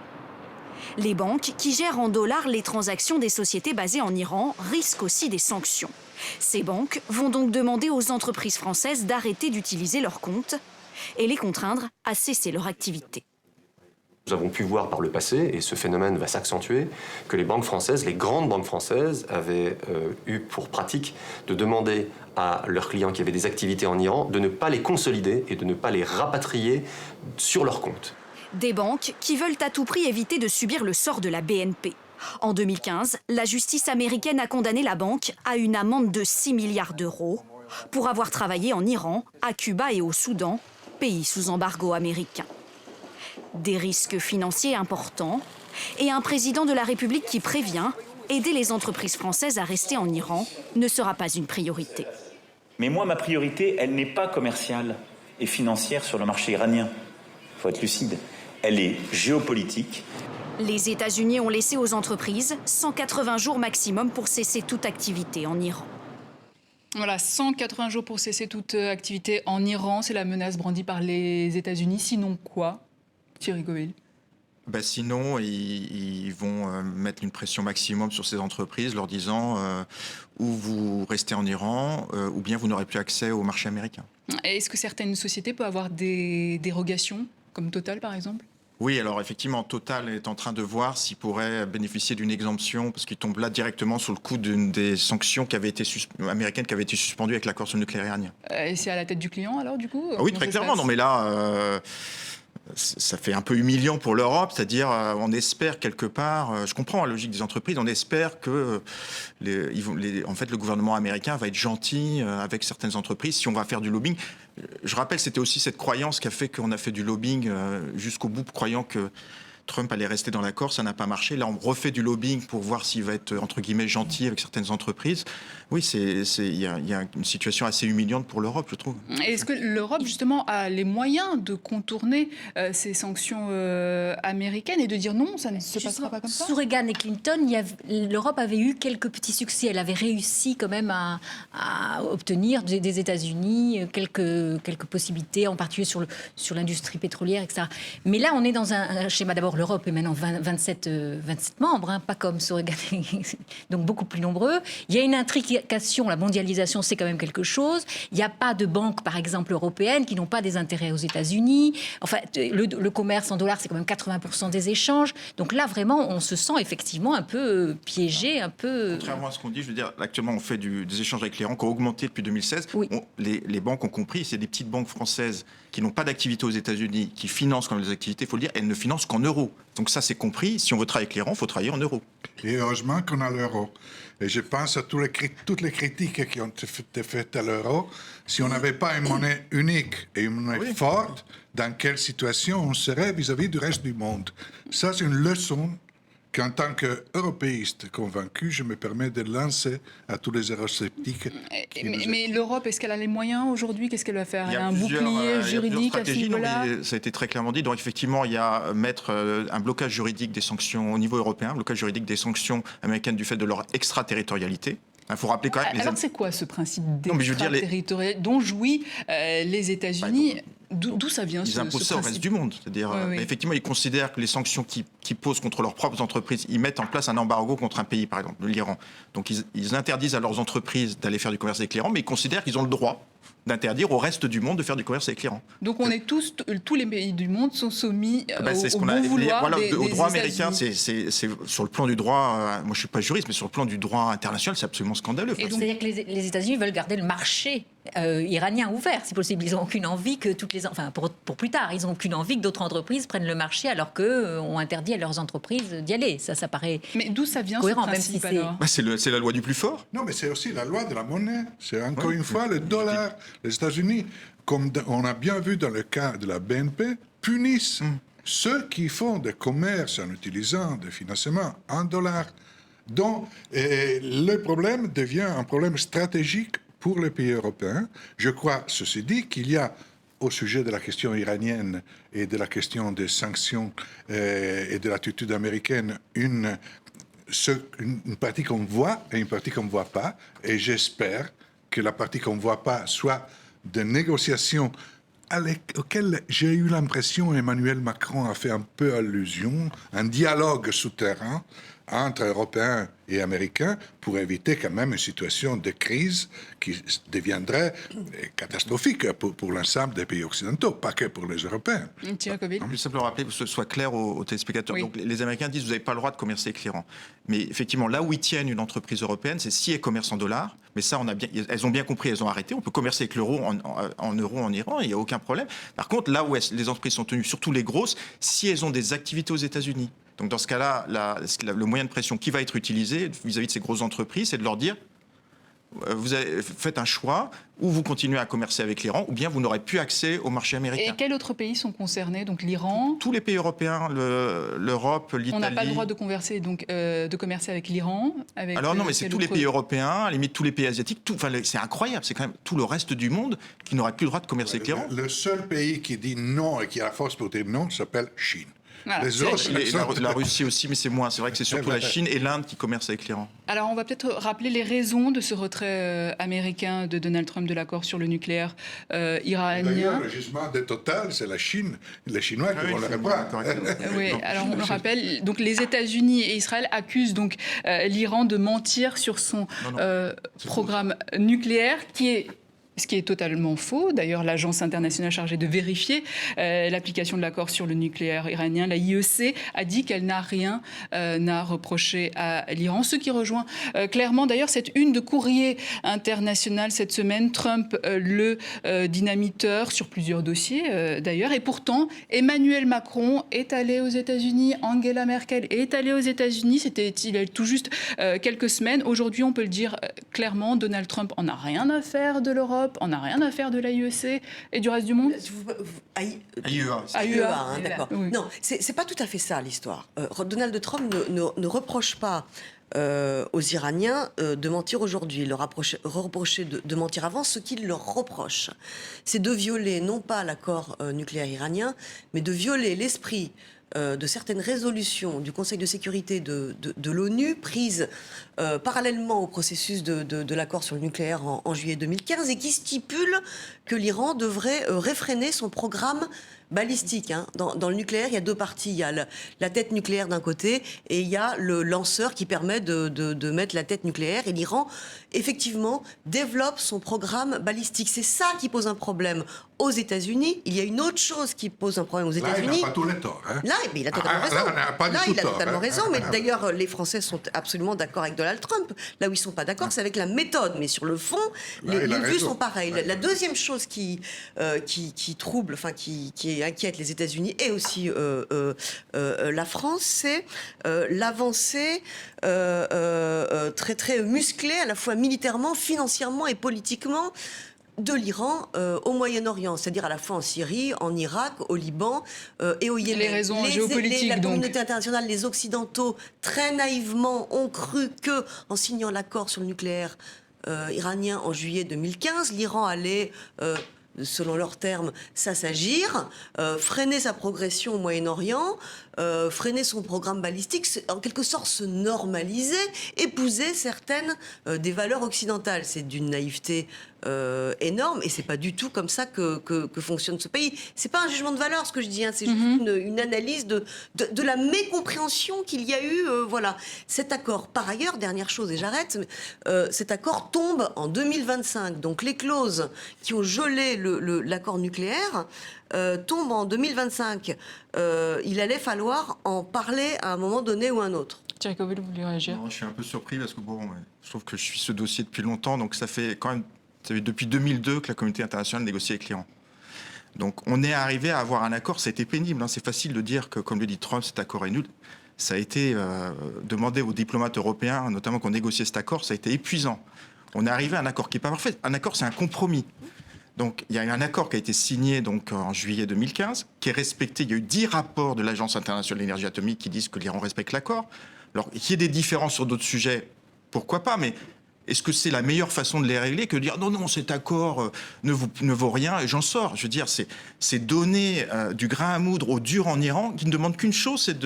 Les banques qui gèrent en dollars les transactions des sociétés basées en Iran risquent aussi des sanctions. Ces banques vont donc demander aux entreprises françaises d'arrêter d'utiliser leurs comptes et les contraindre à cesser leur activité. Nous avons pu voir par le passé, et ce phénomène va s'accentuer, que les banques françaises, les grandes banques françaises, avaient eu pour pratique de demander à leurs clients qui avaient des activités en Iran de ne pas les consolider et de ne pas les rapatrier sur leur compte. Des banques qui veulent à tout prix éviter de subir le sort de la BNP. En 2015, la justice américaine a condamné la banque à une amende de 6 milliards d'euros pour avoir travaillé en Iran, à Cuba et au Soudan, pays sous embargo américain. Des risques financiers importants et un président de la République qui prévient aider les entreprises françaises à rester en Iran ne sera pas une priorité. Mais moi, ma priorité, elle n'est pas commerciale et financière sur le marché iranien. Il faut être lucide. Elle est géopolitique. Les États-Unis ont laissé aux entreprises 180 jours maximum pour cesser toute activité en Iran. Voilà, 180 jours pour cesser toute activité en Iran. C'est la menace brandie par les États-Unis. Sinon quoi, Thierry Coville? Sinon, ils vont mettre une pression maximum sur ces entreprises, leur disant ou vous restez en Iran, ou bien vous n'aurez plus accès au marché américain. Est-ce que certaines sociétés peuvent avoir des dérogations, comme Total par exemple? Oui, alors effectivement, Total est en train de voir s'il pourrait bénéficier d'une exemption, parce qu'il tombe là directement sous le coup d'une des sanctions américaines qui avaient été suspendues avec l'accord sur le nucléaire iranien. Et c'est à la tête du client alors du coup? Oui, très clairement. Non, mais là, ça fait un peu humiliant pour l'Europe, c'est-à-dire on espère quelque part, je comprends la logique des entreprises, on espère que en fait, le gouvernement américain va être gentil avec certaines entreprises si on va faire du lobbying. Je rappelle, c'était aussi cette croyance qui a fait qu'on a fait du lobbying jusqu'au bout, croyant que Trump allait rester dans l'accord, ça n'a pas marché. Là, on refait du lobbying pour voir s'il va être, entre guillemets, gentil avec certaines entreprises. Oui, il y a une situation assez humiliante pour l'Europe, je trouve. Est-ce que l'Europe, justement, a les moyens de contourner ces sanctions américaines et de dire non, ça ne se passera pas comme ça? Sous Reagan et Clinton, l'Europe avait eu quelques petits succès. Elle avait réussi quand même à obtenir des États-Unis quelques possibilités, en particulier sur l'industrie pétrolière, etc. Mais là, on est dans un schéma. D'abord, l'Europe est maintenant 27 membres, hein, pas comme sous Reagan, donc beaucoup plus nombreux. Il y a une intrication, la mondialisation, c'est quand même quelque chose. Il n'y a pas de banques, par exemple, européennes qui n'ont pas des intérêts aux États-Unis. Enfin, le commerce en dollars, c'est quand même 80% des échanges. Donc là, vraiment, on se sent effectivement un peu piégé, un peu... Contrairement à ce qu'on dit, je veux dire, actuellement, on fait des échanges avec l'Iran qui ont augmenté depuis 2016. Oui. Les banques ont compris, c'est des petites banques françaises qui n'ont pas d'activité aux États-Unis, qui financent quand même les activités, il faut le dire, elles ne financent qu'en euros. Donc ça, c'est compris. Si on veut travailler avec l'Iran, il faut travailler en euros. Et heureusement qu'on a l'euro. Et je pense à toutes les critiques qui ont été faites à l'euro. Si on n'avait pas une monnaie unique et une monnaie forte, dans quelle situation on serait vis-à-vis du reste du monde? Ça, c'est une leçon qu'en tant qu'européiste convaincu, je me permets de lancer à tous les eurosceptiques. Mais l'Europe, est-ce qu'elle a les moyens aujourd'hui? Qu'est-ce qu'elle va faire? Elle a un bouclier juridique à ce niveau-là? Ça a été très clairement dit. Donc effectivement, il y a mettre un blocage juridique des sanctions au niveau européen, un blocage juridique des sanctions américaines du fait de leur extraterritorialité. Il faut rappeler quand même... Alors c'est quoi ce principe d'extraterritorialité dont jouit les États-Unis? D'où ça vient Ils imposent ça au reste du monde. C'est-à-dire, effectivement, ils considèrent que les sanctions qu'ils posent contre leurs propres entreprises, ils mettent en place un embargo contre un pays, par exemple, l'Iran. Donc ils interdisent à leurs entreprises d'aller faire du commerce avec l'Iran, mais ils considèrent qu'ils ont le droit d'interdire au reste du monde de faire du commerce avec l'Iran. Donc on est tous les pays du monde sont soumis au bon vouloir au droit américain. C'est sur le plan du droit, moi je suis pas juriste, mais sur le plan du droit international, c'est absolument scandaleux. Et donc, c'est-à-dire que les États-Unis veulent garder le marché iranien ouvert, si possible. Ils n'ont aucune envie que pour plus tard, ils n'ont aucune envie que d'autres entreprises prennent le marché alors qu'eux ont interdit à leurs entreprises d'y aller. Ça paraît. Mais d'où ça vient cohérent, ce principe, même si alors c'est la loi du plus fort. Non, mais c'est aussi la loi de la monnaie. C'est encore une fois le dollar. Les États-Unis, comme on a bien vu dans le cas de la BNP, punissent ceux qui font des commerces en utilisant des financements en dollars. Donc, le problème devient un problème stratégique pour les pays européens. Je crois, ceci dit, qu'il y a, au sujet de la question iranienne et de la question des sanctions et de l'attitude américaine, une partie qu'on voit et une partie qu'on ne voit pas. Et j'espère que la partie qu'on ne voit pas soit de négociations auxquelles j'ai eu l'impression Emmanuel Macron a fait un peu allusion, un dialogue souterrain entre Européens et Américains pour éviter quand même une situation de crise qui deviendrait catastrophique pour l'ensemble des pays occidentaux, pas que pour les Européens. Plus simplement rappeler, que ce soit clair aux téléspectateurs. Oui. Donc, les Américains disent que vous n'avez pas le droit de commercer avec l'Iran. Mais effectivement, là où ils tiennent une entreprise européenne, c'est si elles commercent en dollars. Mais ça, elles ont bien compris, elles ont arrêté. On peut commercer avec l'euro en euros en Iran, il n'y a aucun problème. Par contre, là où les entreprises sont tenues, surtout les grosses, si elles ont des activités aux États-Unis. Donc dans ce cas-là, le moyen de pression qui va être utilisé vis-à-vis de ces grosses entreprises, c'est de leur dire vous faites un choix, ou vous continuez à commercer avec l'Iran, ou bien vous n'aurez plus accès au marché américain. Et quels autres pays sont concernés? Donc l'Iran? Tous les pays européens, l'Europe, l'Italie. On n'a pas le droit de commercer avec l'Iran? Alors non, mais c'est tous les pays européens, à la limite tous les pays asiatiques. C'est incroyable, c'est quand même tout le reste du monde qui n'aurait plus le droit de commercer avec l'Iran. Le seul pays qui dit non et qui a la force pour dire non s'appelle Chine. Voilà. La Russie aussi, mais c'est moins. C'est vrai que c'est surtout la Chine et l'Inde qui commercent avec l'Iran. Alors, on va peut-être rappeler les raisons de ce retrait américain de Donald Trump de l'accord sur le nucléaire iranien. D'ailleurs, le gisement de Total, c'est la Chine, les Chinois qui vont le reprendre. Oui, alors on le rappelle. Donc, les États-Unis et Israël accusent donc l'Iran de mentir sur son programme nucléaire, qui est Ce qui est totalement faux. D'ailleurs, l'agence internationale chargée de vérifier l'application de l'accord sur le nucléaire iranien, la IEC, a dit qu'elle n'a rien à reprocher à l'Iran. Ce qui rejoint clairement, d'ailleurs, cette une de Courrier international cette semaine, Trump, le dynamiteur sur plusieurs dossiers, d'ailleurs. Et pourtant, Emmanuel Macron est allé aux États-Unis, Angela Merkel est allée aux États-Unis. C'était il y a tout juste quelques semaines. Aujourd'hui, on peut le dire clairement, Donald Trump en a rien à faire de l'Europe. On n'a rien à faire de l'AIEC et du reste du monde. AIEA, d'accord. Oui. Non, c'est pas tout à fait ça l'histoire. Donald Trump ne reproche pas aux Iraniens de mentir aujourd'hui. Il leur reprochait de mentir avant. Ce qu'il leur reproche, c'est de violer non pas l'accord nucléaire iranien, mais de violer l'esprit de certaines résolutions du Conseil de sécurité de l'ONU prises parallèlement au processus de l'accord sur le nucléaire en juillet 2015 et qui stipulent que l'Iran devrait réfréner son programme balistique. Dans le nucléaire, il y a deux parties. Il y a la tête nucléaire d'un côté et il y a le lanceur qui permet de mettre la tête nucléaire. Et l'Iran, effectivement, développe son programme balistique. C'est ça qui pose un problème aux États-Unis. Il y a une autre chose qui pose un problème aux États-Unis. Là, il n'a pas tout le tort. Là, mais il a totalement raison. Il a totalement raison. Mais d'ailleurs, les Français sont absolument d'accord avec Donald Trump. Là où ils ne sont pas d'accord, c'est avec la méthode. Mais sur le fond, les vues sont pareilles. La deuxième chose qui trouble, enfin qui inquiète les États-Unis et aussi la France, c'est l'avancée très très musclée, à la fois militairement, financièrement et politiquement, de l'Iran au Moyen-Orient, c'est-à-dire à la fois en Syrie, en Irak, au Liban et au Yémen. Les raisons géopolitiques, la communauté internationale, les Occidentaux, très naïvement, ont cru que, en signant l'accord sur le nucléaire iranien en juillet 2015, l'Iran allait selon leurs termes, s'assagir, freiner sa progression au Moyen-Orient, freiner son programme balistique, en quelque sorte se normaliser, épouser certaines des valeurs occidentales. C'est d'une naïveté énorme et c'est pas du tout comme ça que fonctionne ce pays. C'est pas un jugement de valeur ce que je dis, c'est juste une analyse de la mécompréhension qu'il y a eu. Voilà. Cet accord, par ailleurs, dernière chose et j'arrête, cet accord tombe en 2025. Donc les clauses qui ont gelé l'accord nucléaire tombent en 2025. Il allait falloir en parler à un moment donné ou un autre. Thierry Covell, vous voulez réagir? Non, je suis un peu surpris parce que je trouve que je suis ce dossier depuis longtemps, donc ça fait quand même depuis 2002 que la communauté internationale négocie avec l'Iran. Donc on est arrivé à avoir un accord, ça a été pénible, c'est facile de dire que, comme le dit Trump, cet accord est nul. Ça a été demandé aux diplomates européens, notamment qui ont négocié cet accord, ça a été épuisant. On est arrivé à un accord qui n'est pas parfait. Un accord, c'est un compromis. Donc, il y a eu un accord qui a été signé donc, en juillet 2015, qui est respecté. Il y a eu 10 rapports de l'Agence internationale de l'énergie atomique qui disent que l'Iran respecte l'accord. Alors, qu'il y ait des différences sur d'autres sujets, pourquoi pas, mais est-ce que c'est la meilleure façon de les régler que de dire non, cet accord ne vaut rien et j'en sors? Je veux dire, c'est donner du grain à moudre aux durs en Iran qui ne demandent qu'une chose, c'est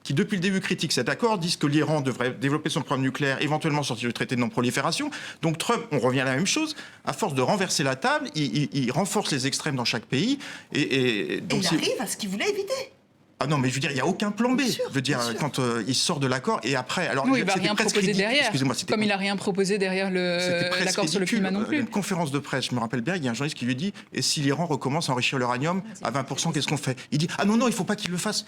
qui depuis le début critiquent cet accord, disent que l'Iran devrait développer son programme nucléaire, éventuellement sortir du traité de non-prolifération. Donc Trump, on revient à la même chose, à force de renverser la table, il renforce les extrêmes dans chaque pays. Et donc il arrive à ce qu'il voulait éviter. Ah non, mais je veux dire, il n'y a aucun plan B. Je veux dire, quand il sort de l'accord et après... Alors, oui, il va rien proposer derrière. Excusez-moi, comme il n'a rien proposé derrière l'accord sur le climat non plus. Une conférence de presse, je me rappelle bien, il y a un journaliste qui lui dit « Et si l'Iran recommence à enrichir l'uranium à 20%, qu'est-ce qu'on fait ?» Il dit « Ah non, il ne faut pas qu'il le fasse. »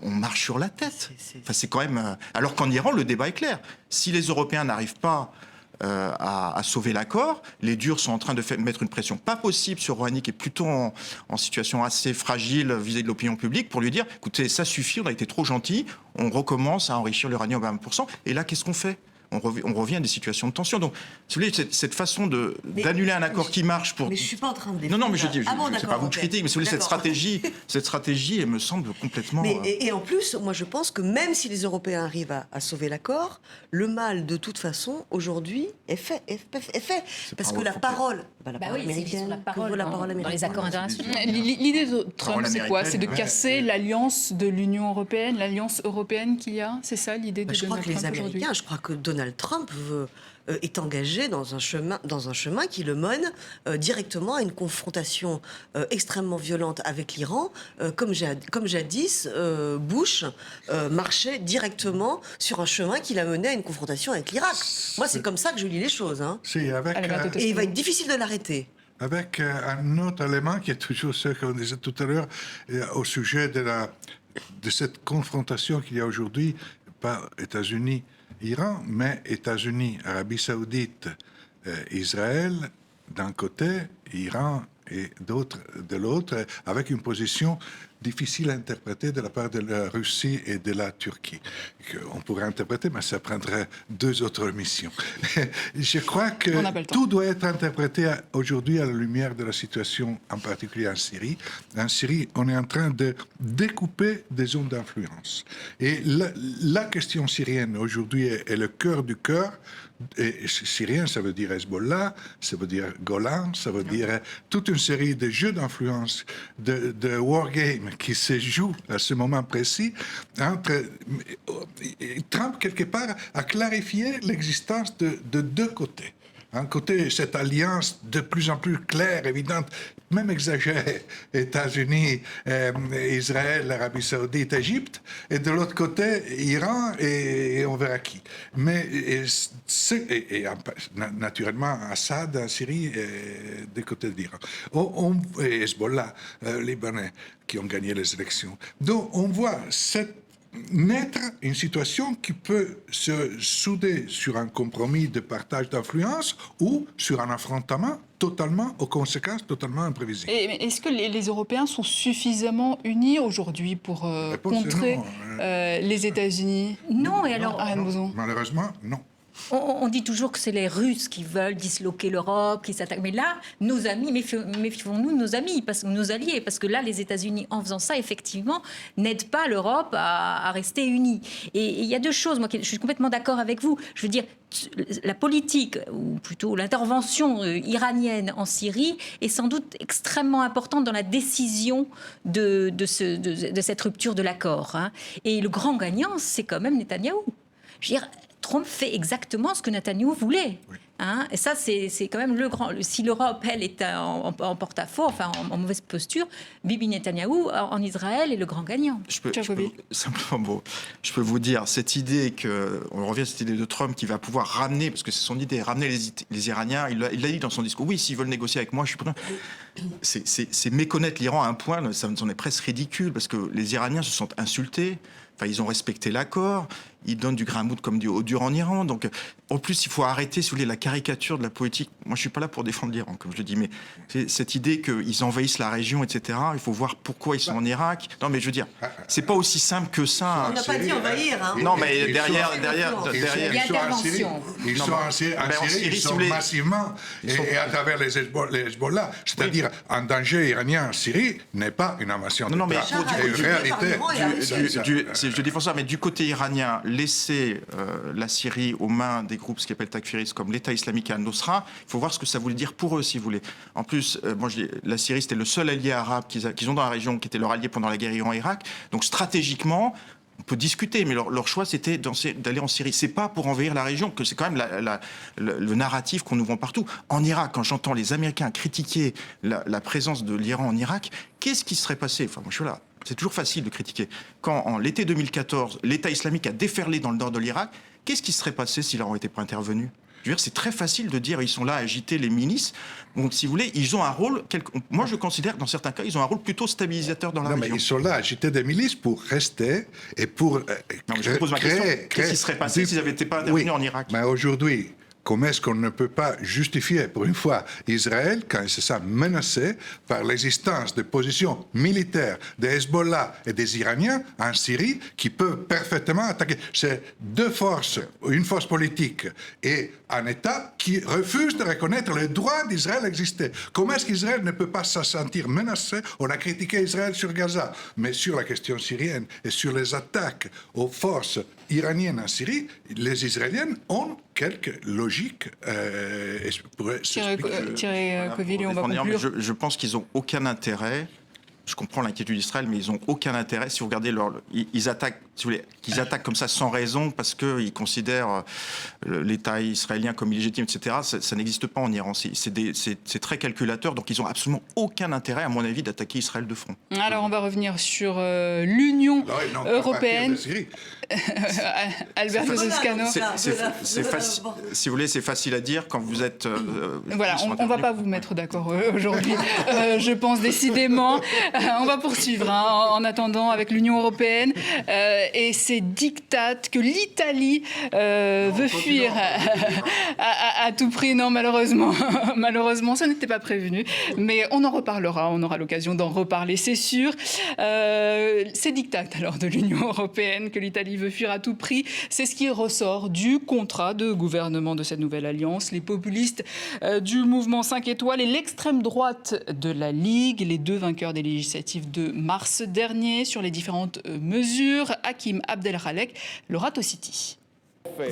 On marche sur la tête. Enfin, c'est quand même... Alors qu'en Iran, le débat est clair. Si les Européens n'arrivent pas à sauver l'accord. Les durs sont en train de mettre une pression pas possible sur Rouhani, qui est plutôt en situation assez fragile vis-à-vis de l'opinion publique, pour lui dire, écoutez, ça suffit, on a été trop gentils, on recommence à enrichir l'uranium à 20%. Et là, qu'est-ce qu'on fait ? On revient à des situations de tension. Donc, si vous voulez, cette façon d'annuler un accord qui marche pour... Mais je ne suis pas en train de défendre... Non, mais je dis, c'est pas vous que je critique, mais si vous voulez, cette stratégie, elle me semble complètement... Mais, et en plus, moi, je pense que même si les Européens arrivent à sauver l'accord, le mal, de toute façon, aujourd'hui, est fait. Parce que la parole... la parole américaine, dans les accords internationaux. L'idée de Trump, c'est quoi? C'est de casser l'alliance de l'Union européenne, l'alliance européenne qu'il y a? C'est ça l'idée de Donald Trump aujourd'hui? Je crois que Donald Trump est engagé dans un chemin qui le mène directement à une confrontation extrêmement violente avec l'Iran, comme jadis Bush marchait directement sur un chemin qui l'a mené à une confrontation avec l'Irak. Moi, c'est comme ça que je lis les choses. Et il va être difficile de l'arrêter. avec un autre élément qui est toujours ce qu'on disait tout à l'heure au sujet de cette confrontation qu'il y a aujourd'hui, pas États-Unis-Iran, mais États-Unis, Arabie Saoudite, Israël d'un côté, Iran et d'autres de l'autre, avec une position difficile à interpréter de la part de la Russie et de la Turquie. On pourrait interpréter, mais ça prendrait 2 autres missions. Je crois que tout doit être interprété aujourd'hui à la lumière de la situation, en particulier en Syrie. En Syrie, on est en train de découper des zones d'influence. Et la question syrienne aujourd'hui est le cœur du cœur. Et syrien, ça veut dire Hezbollah, ça veut dire Golan, ça veut dire toute une série de jeux d'influence, de wargames qui se jouent à ce moment précis. Trump, quelque part, a clarifié l'existence de 2 côtés. D'un côté, cette alliance de plus en plus claire, évidente, même exagérée, États-Unis, Israël, Arabie Saoudite, Égypte, et de l'autre côté, Iran, et on verra qui. Mais naturellement, Assad en Syrie, des côtés de l'Iran. Et Hezbollah, Libanais, qui ont gagné les élections. Donc, on voit naître une situation qui peut se souder sur un compromis de partage d'influence ou sur un affrontement totalement, aux conséquences totalement imprévisibles. Et est-ce que les Européens sont suffisamment unis aujourd'hui pour contrer les États-Unis? Non, et alors... Malheureusement, non. On dit toujours que c'est les Russes qui veulent disloquer l'Europe, qui s'attaquent. Mais là, nos amis, méfions-nous de nos amis, nos alliés, parce que là, les États-Unis, en faisant ça, effectivement, n'aident pas l'Europe à rester unie. Et il y a 2 choses, moi, je suis complètement d'accord avec vous. Je veux dire, la politique, ou plutôt l'intervention iranienne en Syrie, est sans doute extrêmement importante dans la décision de cette rupture de l'accord. Hein. Et le grand gagnant, c'est quand même Netanyahou. Je veux dire, Trump fait exactement ce que Netanyahou voulait. Oui. Hein, et ça, c'est quand même le grand... Si l'Europe, elle, est en porte-à-faux, enfin, en mauvaise posture, Bibi Netanyahou, en Israël, est le grand gagnant. Simplement, je peux vous dire, cette idée on revient à cette idée de Trump qui va pouvoir ramener, parce que c'est son idée, ramener les Iraniens, il l'a dit dans son discours, oui, s'ils veulent négocier avec moi, je suis prêt. C'est méconnaître l'Iran à un point, ça en est presque ridicule, parce que les Iraniens se sont insultés, enfin, ils ont respecté l'accord, ils donnent du grain à moudre comme du haut dur en Iran. Donc, en plus, il faut arrêter, si vous voulez, la caricature de la politique. Moi, je ne suis pas là pour défendre l'Iran, comme je le dis, mais c'est cette idée qu'ils envahissent la région, etc. Il faut voir pourquoi ils sont en Irak. Non, mais je veux dire, c'est pas aussi simple que ça. On n'a pas dit envahir. Hein. Non, mais derrière. Ils sont en Syrie, ils sont massivement, et à travers les Hezbollah. C'est-à-dire, un danger iranien en Syrie n'est pas une invasion d'État. Non, mais en réalité, je défends ça, mais du côté iranien, laisser la Syrie aux mains des groupes, ce qu'ils appellent takfiristes, comme l'État islamique et Al-Nusra, il faut voir ce que ça voulait dire pour eux, si vous voulez. En plus, moi, je dis, la Syrie, c'était le seul allié arabe qu'ils ont dans la région, qui était leur allié pendant la guerre Iran-Irak. Donc, stratégiquement, on peut discuter, mais leur choix, c'était d'aller en Syrie. C'est pas pour envahir la région, que c'est quand même le narratif qu'on nous vend partout. En Irak, quand j'entends les Américains critiquer la présence de l'Iran en Irak, qu'est-ce qui serait passé? Enfin, moi, je suis là. C'est toujours facile de critiquer. Quand, en l'été 2014, l'État islamique a déferlé dans le nord de l'Irak, qu'est-ce qui serait passé s'ils n'auraient été pas intervenus? Je veux dire, c'est très facile de dire ils sont là à agiter les milices. Donc, si vous voulez, ils ont un rôle... Moi, je considère que dans certains cas, ils ont un rôle plutôt stabilisateur dans la région. Non, mais ils sont là à agiter des milices pour rester et pour non, mais je vous pose ma question. Qu'est-ce qui serait passé s'ils n'avaient pas intervenu en Irak? Mais aujourd'hui... Comment est-ce qu'on ne peut pas justifier, pour une fois, Israël, quand il se sent menacé par l'existence de positions militaires des Hezbollah et des Iraniens en Syrie qui peuvent parfaitement attaquer? C'est 2 forces, une force politique et un État qui refuse de reconnaître le droit d'Israël d'exister. Comment est-ce qu'Israël ne peut pas se sentir menacé? On a critiqué Israël sur Gaza, mais sur la question syrienne et sur les attaques aux forces iraniennes en Syrie, les Israéliennes ont quelques logiques. Thierry Covillier, on va conclure. Je pense qu'ils n'ont aucun intérêt. Je comprends l'inquiétude d'Israël, mais ils n'ont aucun intérêt. Si vous regardez, ils attaquent si vous voulez, qu'ils attaquent comme ça sans raison parce qu'ils considèrent l'État israélien comme illégitime, etc. Ça n'existe pas en Iran. C'est très calculateur, donc ils n'ont absolument aucun intérêt, à mon avis, d'attaquer Israël de front. Alors on va revenir sur l'Union européenne. Alberto Toscano. Si vous voulez, c'est facile à dire quand vous êtes... voilà, on ne va pas vous mettre d'accord aujourd'hui, je pense décidément. On va poursuivre en attendant avec l'Union européenne et ces dictates que l'Italie veut fuir à tout prix. Non, malheureusement, ça n'était pas prévenu. Mais on en reparlera, on aura l'occasion d'en reparler, c'est sûr. Ces dictates alors de l'Union européenne que l'Italie veut fuir à tout prix, c'est ce qui ressort du contrat de gouvernement de cette nouvelle alliance. Les populistes du mouvement 5 étoiles et l'extrême droite de la Ligue, les deux vainqueurs des législatives de mars dernier sur les différentes mesures. Hakim Abdelralek, Laurato City.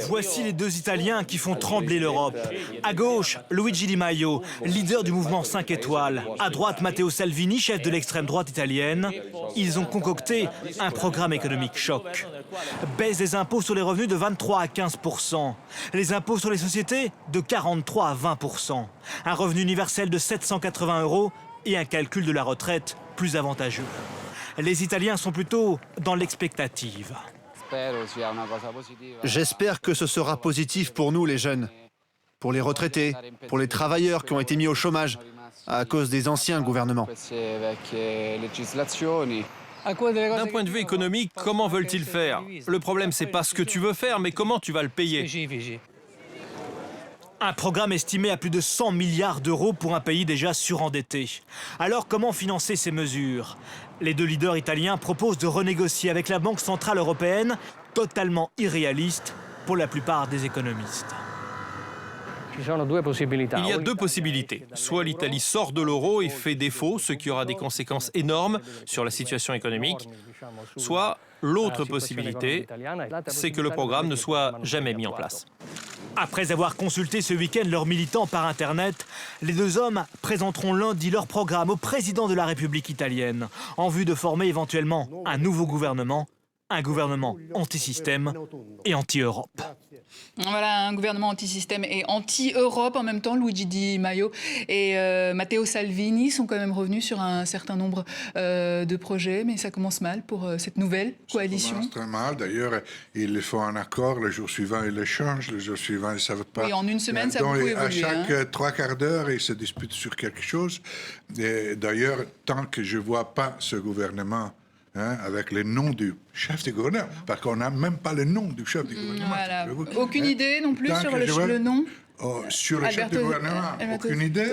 Voici les deux Italiens qui font trembler l'Europe. À gauche, Luigi Di Maio, leader du mouvement 5 étoiles. À droite, Matteo Salvini, chef de l'extrême droite italienne. Ils ont concocté un programme économique choc. Baisse des impôts sur les revenus de 23 à 15%. Les impôts sur les sociétés de 43 à 20%. Un revenu universel de 780 € et un calcul de la retraite plus avantageux. Les Italiens sont plutôt dans l'expectative. J'espère que ce sera positif pour nous, les jeunes, pour les retraités, pour les travailleurs qui ont été mis au chômage à cause des anciens gouvernements. D'un point de vue économique, comment veulent-ils faire? Le problème, c'est pas ce que tu veux faire, mais comment tu vas le payer. Un programme estimé à plus de 100 milliards d'euros pour un pays déjà surendetté. Alors comment financer ces mesures? Les deux leaders italiens proposent de renégocier avec la Banque centrale européenne, totalement irréaliste pour la plupart des économistes. Il y a deux possibilités. Soit l'Italie sort de l'euro et fait défaut, ce qui aura des conséquences énormes sur la situation économique. Soit l'autre possibilité, c'est que le programme ne soit jamais mis en place. Après avoir consulté ce week-end leurs militants par Internet, les deux hommes présenteront lundi leur programme au président de la République italienne, en vue de former éventuellement un nouveau gouvernement, un gouvernement anti-système et anti-Europe. Voilà, un gouvernement anti-système et anti-Europe. En même temps, Luigi Di Maio et Matteo Salvini sont quand même revenus sur un certain nombre de projets, mais ça commence mal pour cette nouvelle coalition. Ça commence très mal. D'ailleurs, ils font un accord, le jour suivant, ils le changent, le jour suivant, ils ne savent pas. Oui, en une semaine, ça a beaucoup évolué. À chaque 3 quarts d'heure, ils se disputent sur quelque chose. D'ailleurs, tant que je ne vois pas ce gouvernement avec le nom du chef du gouvernement, parce qu'on n'a même pas le nom du chef du gouvernement. Voilà. Aucune idée non plus sur le nom sur le chef du gouvernement, aucune idée.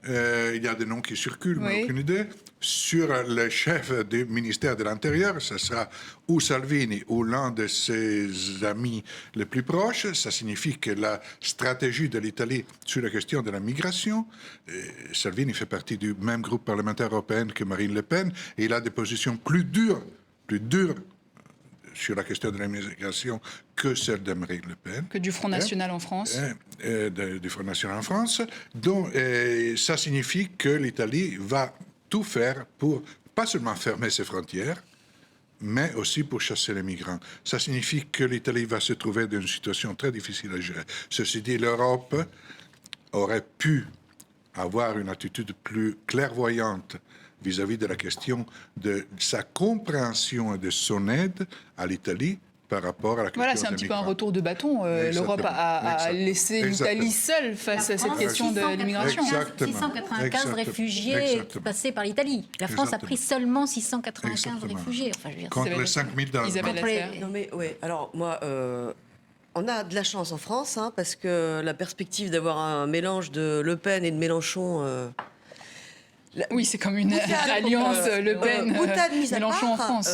Il y a des noms qui circulent, mais aucune idée. Sur le chef du ministère de l'Intérieur, ce sera ou Salvini ou l'un de ses amis les plus proches. Ça signifie que la stratégie de l'Italie sur la question de la migration, Salvini fait partie du même groupe parlementaire européen que Marine Le Pen, et il a des positions plus dures sur la question de l'immigration que celle de Marine Le Pen. Que du Front National en France. Du Front National en France. Donc, ça signifie que l'Italie va tout faire pour, pas seulement fermer ses frontières, mais aussi pour chasser les migrants. Ça signifie que l'Italie va se trouver dans une situation très difficile à gérer. Ceci dit, l'Europe aurait pu avoir une attitude plus clairvoyante vis-à-vis de la question de sa compréhension et de son aide à l'Italie par rapport à la question des migrants. Voilà, c'est un petit peu un retour de bâton. L'Europe a laissé l'Italie seule face à cette question de l'immigration. 695 réfugiés qui passaient par l'Italie. La France a pris seulement 695 réfugiés. Enfin, contre les 5000 dans Non mais oui, alors moi... on a de la chance en France, parce que la perspective d'avoir un mélange de Le Pen et de Mélenchon... Oui, c'est comme une alliance Le Pen, Mélenchon en France.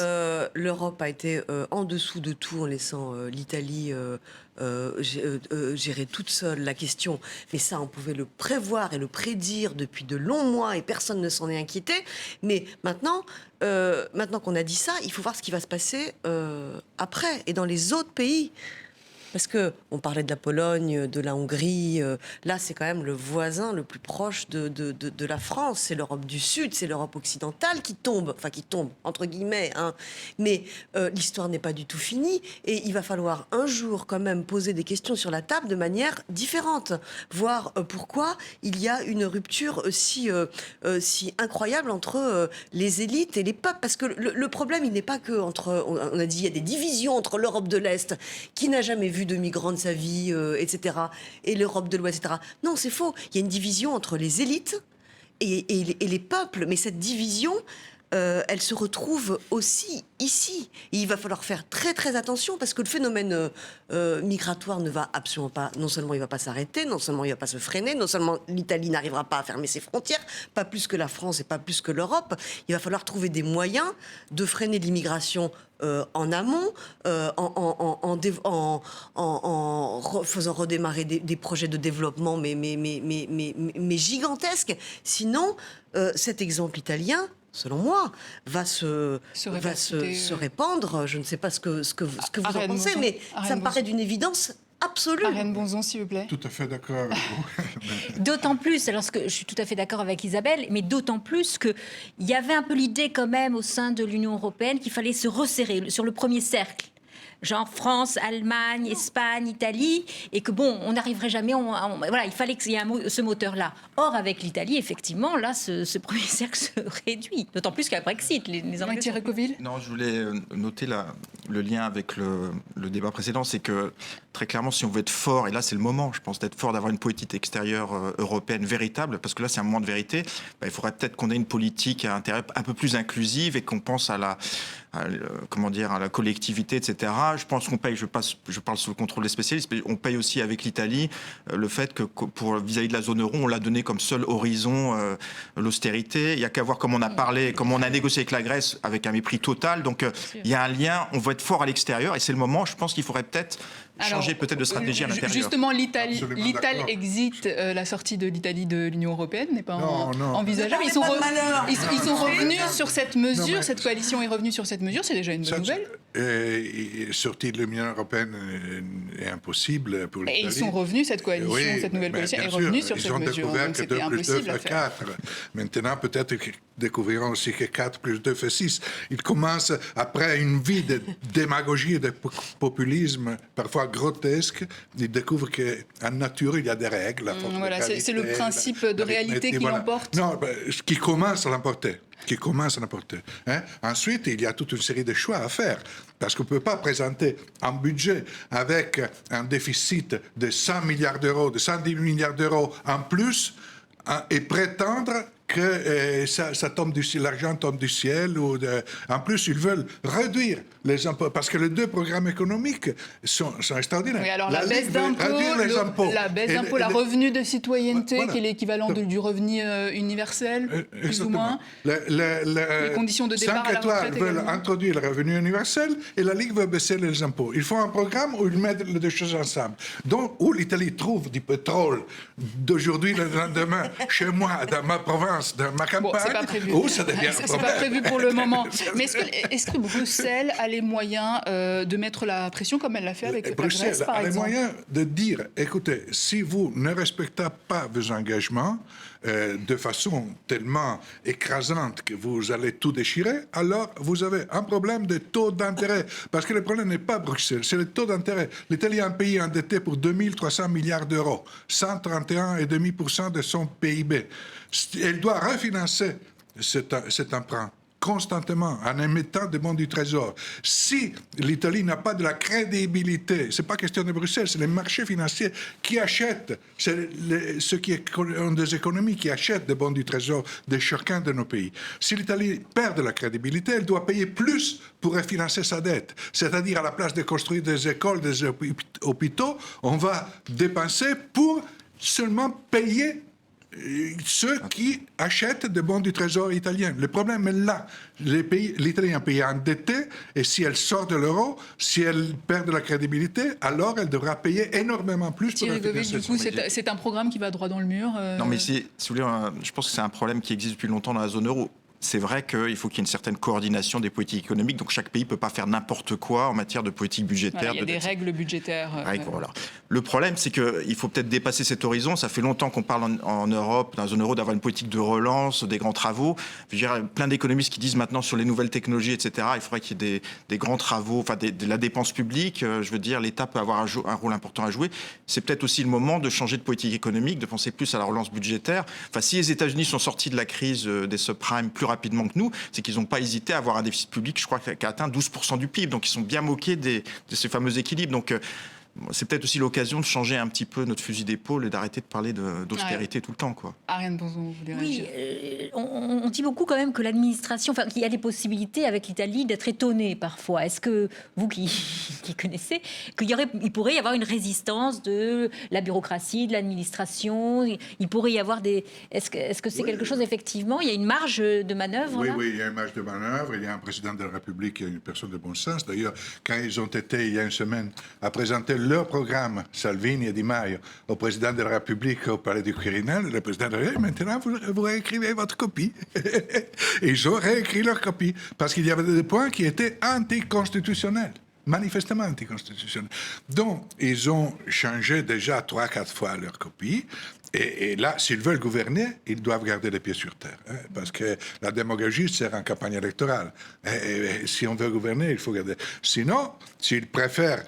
L'Europe a été en dessous de tout en laissant l'Italie gérer toute seule la question. Mais ça, on pouvait le prévoir et le prédire depuis de longs mois et personne ne s'en est inquiété. Mais maintenant qu'on a dit ça, il faut voir ce qui va se passer après et dans les autres pays. Parce qu'on parlait de la Pologne, de la Hongrie. Là, c'est quand même le voisin le plus proche de la France. C'est l'Europe du Sud, c'est l'Europe occidentale qui tombe, entre guillemets. Hein. Mais l'histoire n'est pas du tout finie. Et il va falloir un jour quand même poser des questions sur la table de manière différente. Voir pourquoi il y a une rupture si incroyable entre les élites et les peuples. Parce que le problème, il n'est pas que entre... On a dit, il y a des divisions entre l'Europe de l'Est, qui n'a jamais vu de migrants de sa vie, etc., et l'Europe de l'Ouest, etc. Non, c'est faux. Il y a une division entre les élites et les peuples. Mais cette division... elle se retrouve aussi ici. Et il va falloir faire très très attention parce que le phénomène migratoire ne va absolument pas, non seulement il ne va pas s'arrêter, non seulement il ne va pas se freiner, non seulement l'Italie n'arrivera pas à fermer ses frontières, pas plus que la France et pas plus que l'Europe. Il va falloir trouver des moyens de freiner l'immigration en amont, en faisant redémarrer des projets de développement mais gigantesques. Sinon, cet exemple italien, selon moi, va se répandre. Je ne sais pas ce que vous en pensez, mais ça me paraît d'une évidence absolue. Ariane Bonzon, s'il vous plaît. Tout à fait d'accord avec vous. D'autant plus, alors que je suis tout à fait d'accord avec Isabelle, mais d'autant plus qu'il y avait un peu l'idée quand même au sein de l'Union européenne qu'il fallait se resserrer sur le premier cercle. Genre France, Allemagne, Espagne, Italie, et que bon, on n'arriverait jamais, voilà, il fallait qu'il y ait ce moteur-là. Or, avec l'Italie, effectivement, là, ce premier cercle se réduit. D'autant plus qu'à Brexit, les Anglais... Non, je voulais noter le lien avec le débat précédent, c'est que très clairement, si on veut être fort, et là c'est le moment, je pense, d'être fort, d'avoir une politique extérieure européenne véritable, parce que là c'est un moment de vérité, il faudrait peut-être qu'on ait une politique à intérêt un peu plus inclusive et qu'on pense à la collectivité, etc. Je pense qu'on paye, je parle sous le contrôle des spécialistes, mais on paye aussi avec l'Italie le fait que vis-à-vis de la zone euro, on l'a donné comme seul horizon l'austérité. Il n'y a qu'à voir comment on a parlé, comment on a négocié avec la Grèce avec un mépris total. Donc il y a un lien, on va être fort à l'extérieur et c'est le moment, je pense qu'il faudrait peut-être changer peut-être de stratégie à l'intérieur. Justement, l'Italie exit, la sortie de l'Italie de l'Union européenne n'est pas envisageable. Ils sont revenus sur cette mesure, cette coalition est revenue sur cette mesure, c'est déjà une bonne nouvelle. Sortir de l'Union européenne est impossible pour l'Italie. Et ils sont revenus, cette coalition, cette nouvelle coalition est revenue sur cette mesure. Ils ont découvert que 2 plus 2 fait 4. Maintenant, peut-être qu'ils découvriront aussi que 4 plus 2 fait 6. Ils commencent, après une vie de démagogie et de populisme, parfois grotesque, ils découvrent qu'en nature, il y a des règles. Voilà, c'est le principe de réalité qui l'emporte. Non, qui commence à l'emporter. Hein? Ensuite, il y a toute une série de choix à faire. Parce qu'on ne peut pas présenter un budget avec un déficit de 100 milliards d'euros, de 110 milliards d'euros en plus, et prétendre que l'argent tombe du ciel. En plus, ils veulent réduire les impôts, parce que les deux programmes économiques sont extraordinaires. Oui, alors la baisse d'impôts, la revenu de citoyenneté, qui est l'équivalent du revenu universel, plus ou moins. Les conditions de départ à la retraite 5 étoiles veulent introduire le revenu universel et la Ligue veut baisser les impôts. Ils font un programme où ils mettent les deux choses ensemble. Donc, où l'Italie trouve du pétrole d'aujourd'hui le lendemain, chez moi, dans ma province, dans ma campagne, c'est pas prévu. Ça devient un problème. C'est pas prévu pour le moment. Mais est-ce que Bruxelles a les moyens de mettre la pression comme elle l'a fait avec la Grèce, par exemple ? Bruxelles a les moyens de dire, écoutez, si vous ne respectez pas vos engagements de façon tellement écrasante que vous allez tout déchirer, alors vous avez un problème de taux d'intérêt. Parce que le problème n'est pas Bruxelles, c'est le taux d'intérêt. L'Italie est un pays endetté pour 2300 milliards d'euros, 131,5% de son PIB. Elle doit refinancer cet emprunt constamment en émettant des bons du Trésor. Si l'Italie n'a pas de la crédibilité, c'est pas question de Bruxelles, c'est les marchés financiers qui achètent, c'est ceux qui ont des économies qui achètent des bons du Trésor de chacun de nos pays. Si l'Italie perd de la crédibilité, elle doit payer plus pour refinancer sa dette. C'est-à-dire, à la place de construire des écoles, des hôpitaux, on va dépenser pour seulement payer ceux qui achètent des bons du Trésor italien. Le problème est là. L'Italie est un pays endetté, et si elle sort de l'euro, si elle perd de la crédibilité, alors elle devra payer énormément plus pour la financer. Du coup, c'est un programme qui va droit dans le mur. Non, mais si vous voulez, je pense que c'est un problème qui existe depuis longtemps dans la zone euro. c'est vrai qu'il faut qu'il y ait une certaine coordination des politiques économiques. Donc chaque pays ne peut pas faire n'importe quoi en matière de politique budgétaire. Voilà, il y a des règles budgétaires. Voilà. Le problème, c'est qu'il faut peut-être dépasser cet horizon. Ça fait longtemps qu'on parle en Europe, dans la zone euro, d'avoir une politique de relance, des grands travaux. Je dirais, plein d'économistes qui disent maintenant sur les nouvelles technologies, etc., il faudrait qu'il y ait des grands travaux, enfin de la dépense publique. Je veux dire, l'État peut avoir un rôle important à jouer. C'est peut-être aussi le moment de changer de politique économique, de penser plus à la relance budgétaire. Enfin, si les États-Unis sont sortis de la crise des subprimes plus rapidement que nous, c'est qu'ils n'ont pas hésité à avoir un déficit public, je crois, qui a atteint 12% du PIB. Donc, ils sont bien moqués de ces fameux équilibres. Donc, c'est peut-être aussi l'occasion de changer un petit peu notre fusil d'épaule et d'arrêter de parler d'austérité tout le temps, quoi. Ariane Bonzon, vous voulez réagir ? Oui, on dit beaucoup quand même que l'administration, qu'il y a des possibilités avec l'Italie d'être étonnée parfois. Est-ce que vous qui connaissez, il pourrait y avoir une résistance de la bureaucratie, de l'administration, il pourrait y avoir des... Est-ce que c'est quelque chose, effectivement, il y a une marge de manœuvre là ? Oui, il y a une marge de manœuvre, il y a un président de la République qui est une personne de bon sens. D'ailleurs, quand ils ont été, il y a une semaine, à présenter leur programme, Salvini et Di Maio, au président de la République au Palais du Quirinal, le président de la République, maintenant vous réécrivez votre copie. Et ils ont réécrit leur copie, parce qu'il y avait des points qui étaient anticonstitutionnels, manifestement anticonstitutionnels. Donc, ils ont changé déjà 3-4 fois leur copie. Et là, s'ils veulent gouverner, ils doivent garder les pieds sur terre. Parce que la démagogie sert en campagne électorale. Et si on veut gouverner, il faut garder. Sinon, s'ils préfèrent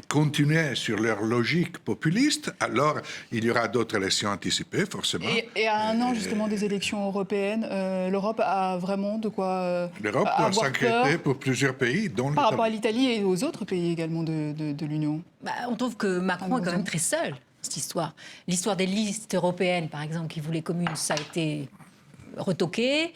continuer sur leur logique populiste, alors il y aura d'autres élections anticipées, forcément. Et à un an, justement, des élections européennes, l'Europe a vraiment de quoi l'Europe doit s'inquiéter pour plusieurs pays, dont par rapport à l'Italie et aux autres pays également de l'Union. On trouve que Macron est quand même très seul. Cette histoire. L'histoire des listes européennes, par exemple, qui voulaient communes, ça a été retoqué.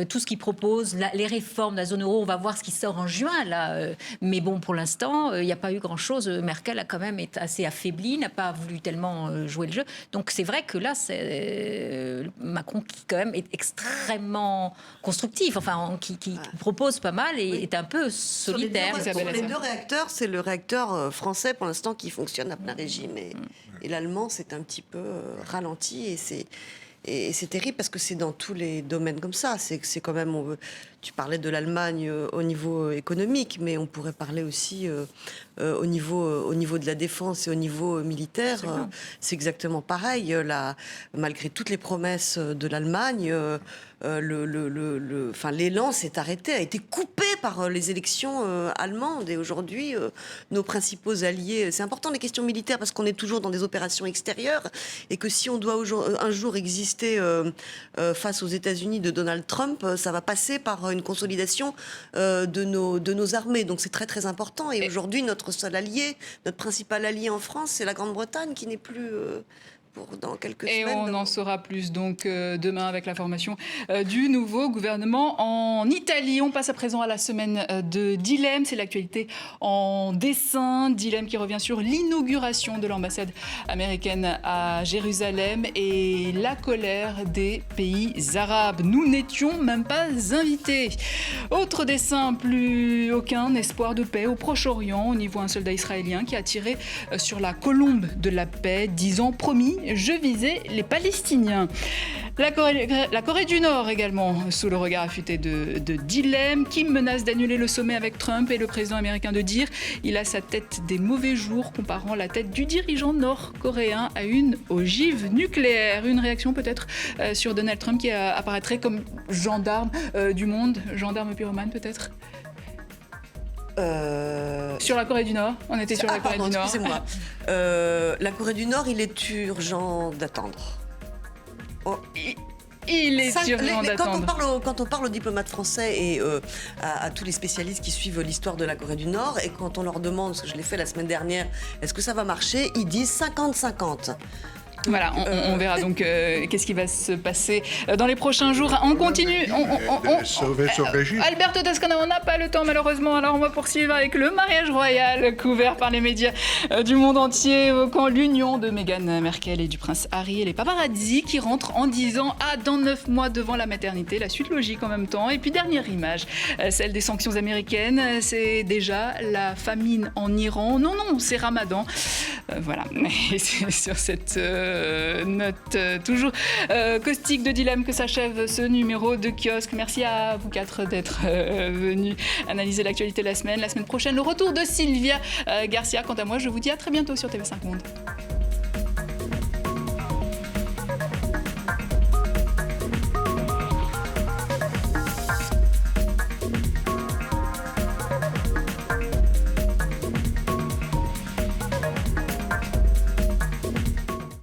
Tout ce qu'il propose, les réformes de la zone euro, on va voir ce qui sort en juin, là. Mais bon, pour l'instant, il n'y a pas eu grand-chose. Merkel a quand même été assez affaiblie, n'a pas voulu tellement jouer le jeu. Donc c'est vrai que là, c'est Macron qui, quand même, est extrêmement constructif, enfin, qui propose pas mal et est un peu solidaire. Sur les deux réacteurs, c'est le réacteur français, pour l'instant, qui fonctionne à plein régime. Et l'allemand, c'est un petit peu ralenti et c'est terrible parce que c'est dans tous les domaines comme ça. C'est quand même... Tu parlais de l'Allemagne au niveau économique, mais on pourrait parler aussi au niveau de la défense et au niveau militaire. C'est exactement pareil. Malgré toutes les promesses de l'Allemagne, l'élan s'est arrêté, a été coupé par les élections allemandes. Et aujourd'hui, nos principaux alliés... C'est important les questions militaires parce qu'on est toujours dans des opérations extérieures et que si on doit un jour exister face aux États-Unis de Donald Trump, ça va passer par une consolidation de nos armées. Donc c'est très très important. Et aujourd'hui, notre seul allié, notre principal allié en France, c'est la Grande-Bretagne qui n'est plus... dans quelques semaines. Et on en saura plus donc demain avec la formation du nouveau gouvernement en Italie. On passe à présent à la semaine de Dilemme. C'est l'actualité en dessin. Dilemme qui revient sur l'inauguration de l'ambassade américaine à Jérusalem et la colère des pays arabes. Nous n'étions même pas invités. Autre dessin, plus aucun espoir de paix au Proche-Orient. On y voit un soldat israélien qui a tiré sur la colombe de la paix, disant promis, je visais les Palestiniens. La Corée du Nord également, sous le regard affûté de Dilemme. Kim menace d'annuler le sommet avec Trump et le président américain de dire il a sa tête des mauvais jours, comparant la tête du dirigeant nord-coréen à une ogive nucléaire. Une réaction peut-être sur Donald Trump qui apparaîtrait comme gendarme du monde, gendarme pyromane peut-être. Sur la Corée du Nord, on était sur la Corée du Nord. Excusez-moi. La Corée du Nord, il est urgent d'attendre. Il est urgent d'attendre. Quand on parle aux diplomates français et à tous les spécialistes qui suivent l'histoire de la Corée du Nord, et quand on leur demande, ce que je l'ai fait la semaine dernière, est-ce que ça va marcher, ils disent 50-50. Voilà, on verra donc qu'est-ce qui va se passer dans les prochains jours. On continue. Alberto Toscana, on n'a pas le temps malheureusement, alors on va poursuivre avec le mariage royal couvert par les médias du monde entier, évoquant l'union de Meghan Merkel et du prince Harry et les paparazzi qui rentrent en disant dans 9 mois devant la maternité, la suite logique en même temps. Et puis dernière image, celle des sanctions américaines, c'est déjà la famine en Iran. Non, c'est Ramadan. Voilà, et c'est sur cette note toujours caustique de dilemme que s'achève ce numéro de Kiosque. Merci à vous quatre d'être venus analyser l'actualité de la semaine. La semaine prochaine, le retour de Sylvia Garcia. Quant à moi, je vous dis à très bientôt sur TV5 Monde.